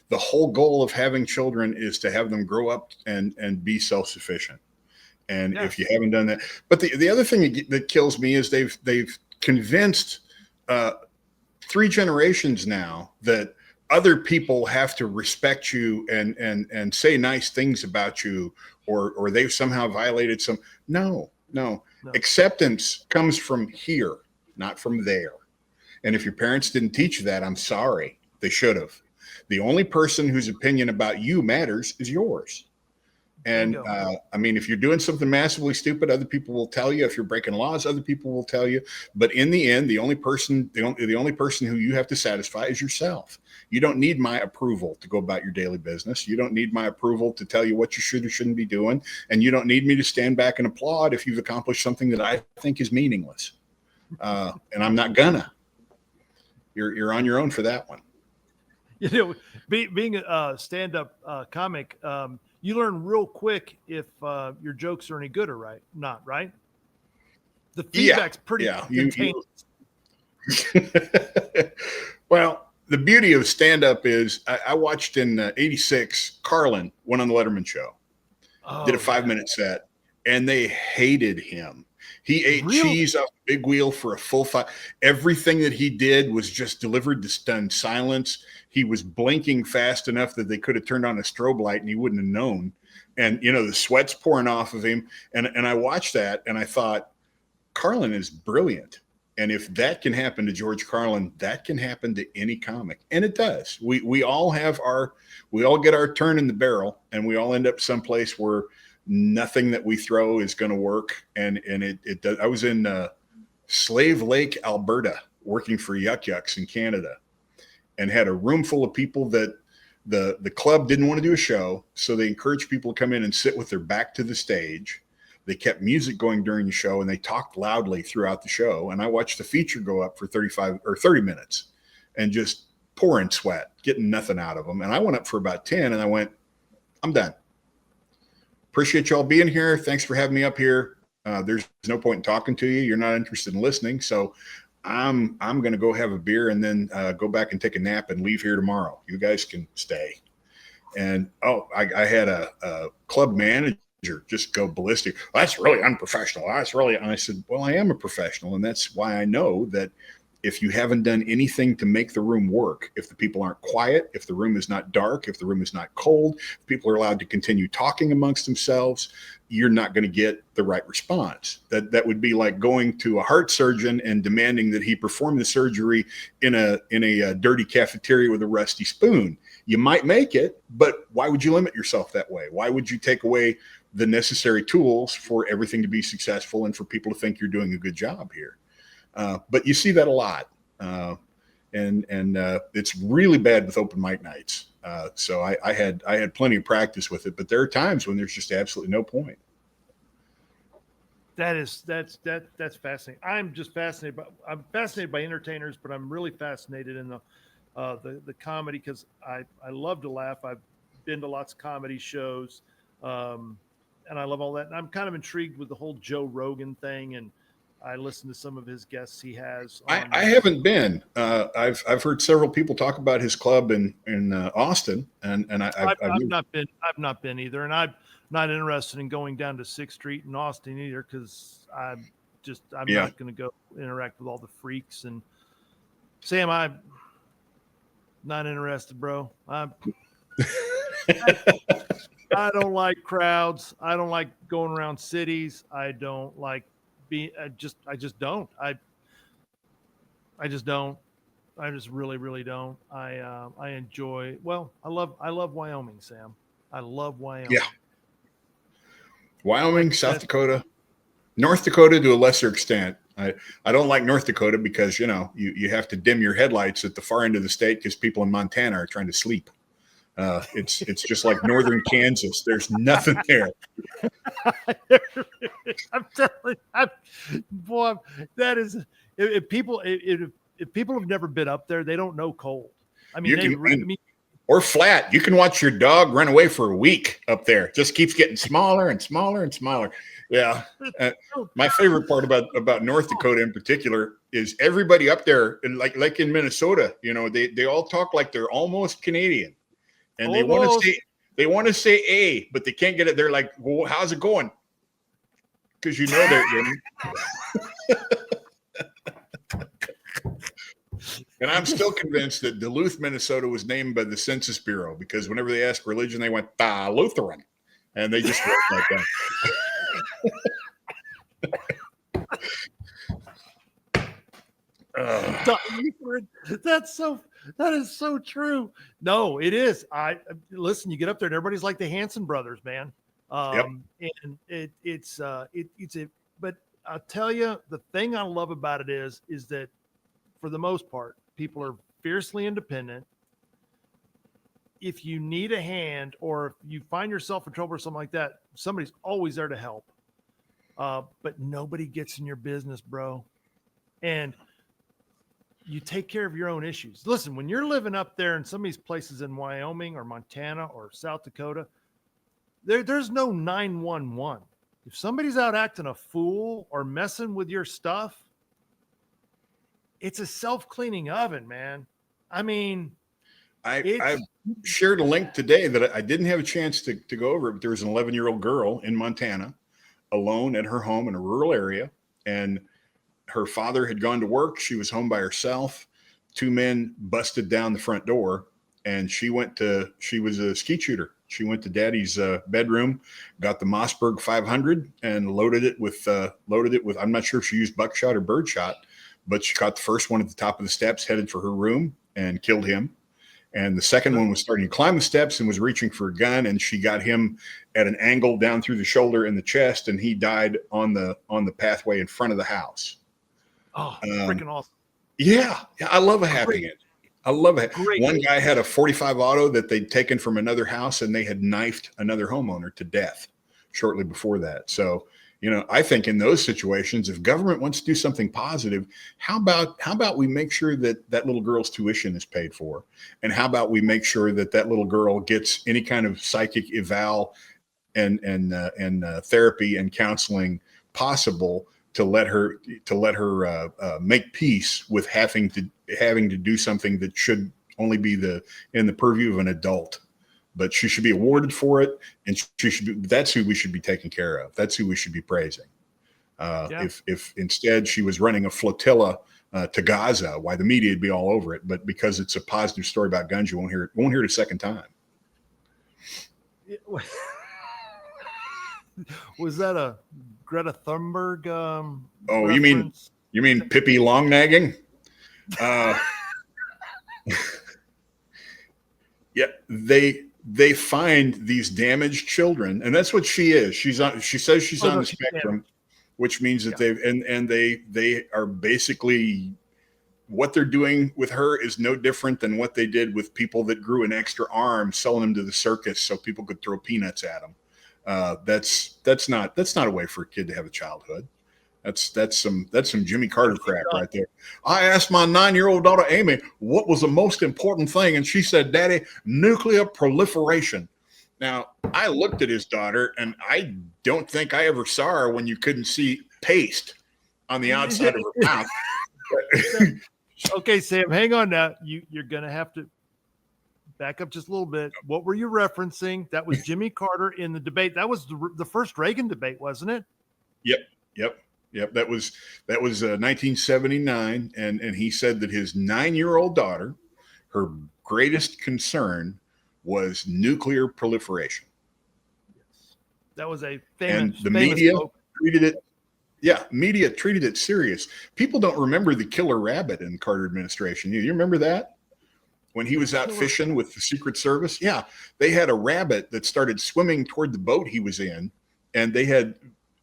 The whole goal of having children is to have them grow up and be self-sufficient. And if you haven't done that, but the other thing that kills me is they've convinced 3 generations now that other people have to respect you and say nice things about you, or they've somehow violated some. No. Acceptance comes from here, not from there. And if your parents didn't teach you that, I'm sorry. They should have. The only person whose opinion about you matters is yours. And I mean, if you're doing something massively stupid, other people will tell you. If you're breaking laws, other people will tell you. But in the end, the only person who you have to satisfy is yourself. You don't need my approval to go about your daily business. You don't need my approval to tell you what you should or shouldn't be doing. And you don't need me to stand back and applaud if you've accomplished something that I think is meaningless. And I'm not gonna. You're on your own for that one. Being a stand-up comic, you learn real quick if your jokes are any good or not, right? The feedback's pretty contained. Well, the beauty of stand-up is I watched in '86, Carlin went on the Letterman show, did a 5-minute set, and they hated him. He ate cheese off the big wheel for a full 5. Everything that he did was just delivered to stunned silence. He was blinking fast enough that they could have turned on a strobe light and he wouldn't have known. And, the sweat's pouring off of him. And I watched that and I thought, Carlin is brilliant. And if that can happen to George Carlin, that can happen to any comic. And it does. We all get our turn in the barrel, and we all end up someplace where nothing that we throw is going to work. And it does. I was in Slave Lake, Alberta, working for Yuck Yucks in Canada, and had a room full of people that the club didn't want to do a show. So they encouraged people to come in and sit with their back to the stage. They kept music going during the show, and they talked loudly throughout the show. And I watched the feature go up for 35 or 30 minutes and just pouring sweat, getting nothing out of them. And I went up for about 10 and I went, I'm done. Appreciate y'all being here. Thanks for having me up here. There's no point in talking to you. You're not interested in listening. So I'm going to go have a beer and then go back and take a nap and leave here tomorrow. You guys can stay. And, I had a club manager just go ballistic. Well, that's really unprofessional. And I said, well, I am a professional. And that's why I know that if you haven't done anything to make the room work, if the people aren't quiet, if the room is not dark, if the room is not cold, if people are allowed to continue talking amongst themselves, you're not going to get the right response. That would be like going to a heart surgeon and demanding that he perform the surgery in a dirty cafeteria with a rusty spoon. You might make it, but why would you limit yourself that way? Why would you take away the necessary tools for everything to be successful and for people to think you're doing a good job here? But you see that a lot. And it's really bad with open mic nights. So I had plenty of practice with it, but there are times when there's just absolutely no point. That's fascinating. I'm fascinated by entertainers, but I'm really fascinated in the comedy because I love to laugh. I've been to lots of comedy shows, and I love all that. And I'm kind of intrigued with the whole Joe Rogan thing, and I listen to some of his guests he has. I haven't been. I've heard several people talk about his club in Austin, and I've not been either, and I'm not interested in going down to 6th Street in Austin either because I'm not going to go interact with all the freaks. And Sam, I'm not interested, bro. I don't like crowds. I don't like going around cities. I don't like being. I just don't. I just don't. I just really, really don't. I enjoy. Well, I love Wyoming, Sam. I love Wyoming. Yeah. Wyoming, Like, South Dakota, North Dakota to a lesser extent. I don't like North Dakota because, you have to dim your headlights at the far end of the state because people in Montana are trying to sleep. It's just like northern Kansas. There's nothing there. I'm telling you, boy, that is if people have never been up there, they don't know cold. I mean, or flat. You can watch your dog run away for a week up there. It just keeps getting smaller and smaller and smaller. Yeah. My favorite part about North Dakota in particular is everybody up there, like in Minnesota, they all talk like they're almost Canadian, and they want to say A, but they can't get it. They're like, well, how's it going? Because they're and I'm still convinced that Duluth, Minnesota was named by the Census Bureau because whenever they ask religion, they went Lutheran, and they just wrote like that. That is so true. No, it is. Listen, you get up there and everybody's like the Hanson brothers, man. And but I'll tell you, the thing I love about it is that for the most part, people are fiercely independent. If you need a hand or if you find yourself in trouble or something like that, somebody's always there to help. But nobody gets in your business, bro. And you take care of your own issues. Listen, when you're living up there in some of these places in Wyoming or Montana or South Dakota, there's no 911. If somebody's out acting a fool or messing with your stuff, it's a self-cleaning oven, man. I mean, I shared a link today that I didn't have a chance to go over, but there was an 11-year-old girl in Montana alone at her home in a rural area, and her father had gone to work. She was home by herself. Two men busted down the front door, and she was a skeet shooter. She went to daddy's bedroom, got the Mossberg 500 and loaded it with, I'm not sure if she used buckshot or birdshot, but she caught the first one at the top of the steps, headed for her room, and killed him. And the second one was starting to climb the steps and was reaching for a gun, and she got him at an angle down through the shoulder and the chest, and he died on the pathway in front of the house. Oh, freaking awesome. Yeah. I love a happy end. I love it. One guy had a 45 auto that they'd taken from another house, and they had knifed another homeowner to death shortly before that. So, I think in those situations, if government wants to do something positive, how about we make sure that little girl's tuition is paid for? And how about we make sure that little girl gets any kind of psychic eval and therapy and counseling possible to let her make peace with having to do something that should only be in the purview of an adult. But she should be awarded for it, and that's who we should be taking care of. That's who we should be praising. If instead she was running a flotilla to Gaza, why the media would be all over it. But because it's a positive story about guns, you won't hear it a second time. Was that a Greta Thunberg? Oh, reference? you mean Pippi Longnagging? Yeah, they find these damaged children, and that's what she is. She says she's on the spectrum, which means that they are basically, what they're doing with her is no different than what they did with people that grew an extra arm, selling them to the circus so people could throw peanuts at them. That's not a way for a kid to have a childhood. That's some Jimmy Carter crap right there. I asked my 9-year-old daughter, Amy, what was the most important thing? And she said, Daddy, nuclear proliferation. Now, I looked at his daughter, and I don't think I ever saw her when you couldn't see paste on the outside of her mouth. Okay, Sam, hang on now. You're going to have to back up just a little bit. What were you referencing? That was Jimmy Carter in the debate. That was the first Reagan debate, wasn't it? Yep. That was 1979, and he said that his 9-year-old daughter, her greatest concern was nuclear proliferation. That was a and famous, the famous media quote. treated it. Yeah, media treated it serious. People don't remember the killer rabbit in the Carter administration. You remember that? When he was out fishing with the Secret Service? Yeah, they had a rabbit that started swimming toward the boat he was in, and they had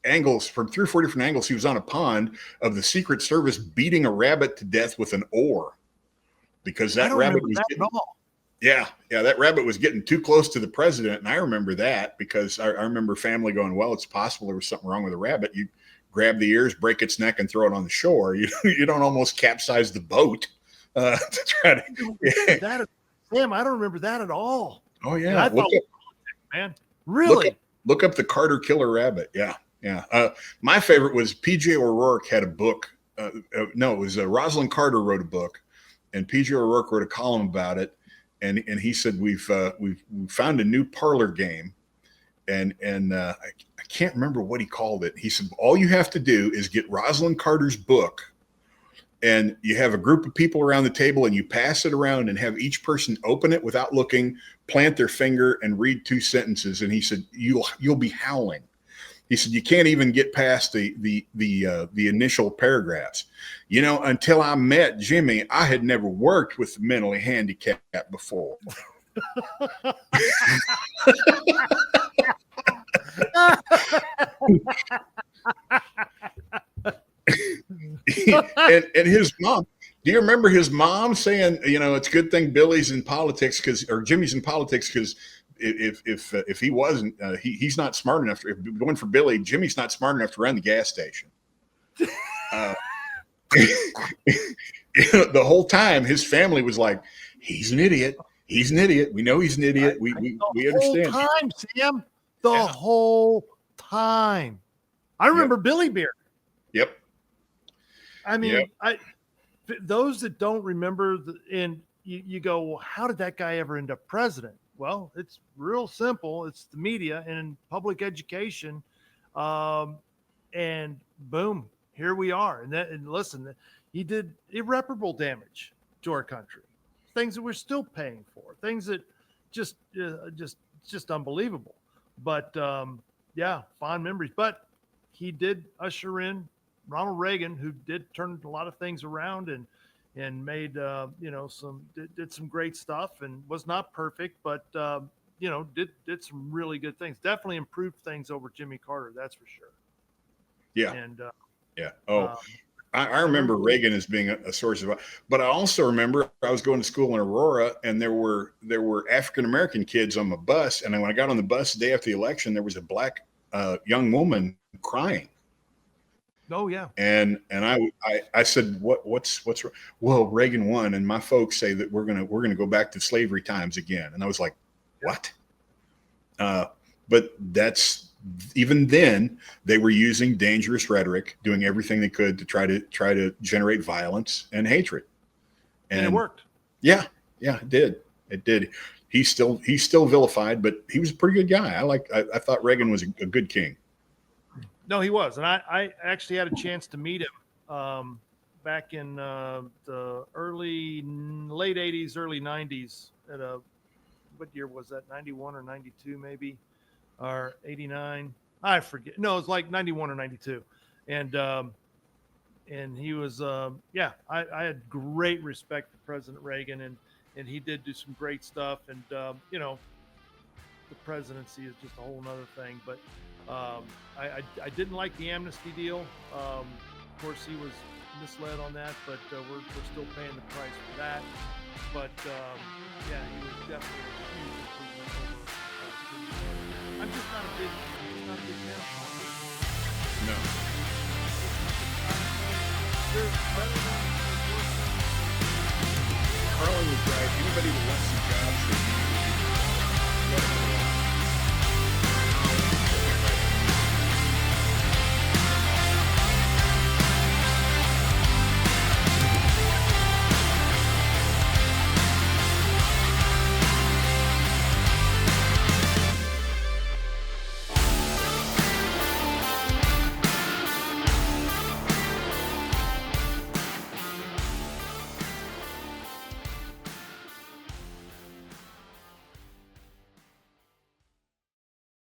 angles from 3 or 4 different angles. He was on a pond of the Secret Service beating a rabbit to death with an oar because that rabbit was getting, yeah, that rabbit was getting too close to the president. And I remember that because I remember family going, well, it's possible there was something wrong with the rabbit. You grab the ears, break its neck, and throw it on the shore. You don't almost capsize the boat to try to. That, Sam, I don't remember that at all. Oh yeah, and I thought, man, really? Look up the Carter killer rabbit. Yeah. My favorite was P.J. O'Rourke had a book. No, it was Rosalind Carter wrote a book, and P.J. O'Rourke wrote a column about it. And he said we've found a new parlor game, and I can't remember what he called it. He said all you have to do is get Rosalind Carter's book, and you have a group of people around the table, and you pass it around and have each person open it without looking, plant their finger, and read 2 sentences. And he said you'll be howling. He said you can't even get past the initial paragraphs. Until I met Jimmy, I had never worked with the mentally handicapped before. and his mom. Do you remember his mom saying, it's a good thing Billy's in politics or Jimmy's in politics because if he wasn't, he's not smart enough. If going for Billy, Jimmy's not smart enough to run the gas station. The whole time, his family was like, "He's an idiot. He's an idiot. We know he's an idiot. We understand." The whole time, Sam. The whole time. I remember Billy Beer. Yep. I mean, those that don't remember, and you go, well, how did that guy ever end up president? Well, it's real simple. It's the media and public education, and boom, here we are. And listen, he did irreparable damage to our country. Things that we're still paying for. Things that just unbelievable. But fond memories. But he did usher in Ronald Reagan, who did turn a lot of things around and made did some great stuff and was not perfect, but did some really good things. Definitely improved things over Jimmy Carter, that's for sure. Yeah. And I remember Reagan as being a source of, but I also remember I was going to school in Aurora, and there were African American kids on the bus, and when I got on the bus the day after the election, there was a black young woman crying. Oh yeah. And I said, what's wrong? Well, Reagan won, and my folks say that we're gonna go back to slavery times again. And I was like, what? But that's, even then they were using dangerous rhetoric, doing everything they could to try to generate violence and hatred. And it worked. Yeah, it did. It did. He's still vilified, but he was a pretty good guy. I thought Reagan was a good king. No, he was. And I actually had a chance to meet him back in the late 80s, early 90s at what year was that? 91 or 92 maybe, or 89. I forget. No, it was like 91 or 92. And he was, I had great respect for President Reagan, and he did do some great stuff. And, the presidency is just a whole nother thing, but I didn't like the amnesty deal. Of course, he was misled on that, but we're still paying the price for that. But he was definitely a huge improvement over. I'm just not a big fan of politics. No. Carlin was right. Anybody that wants a job should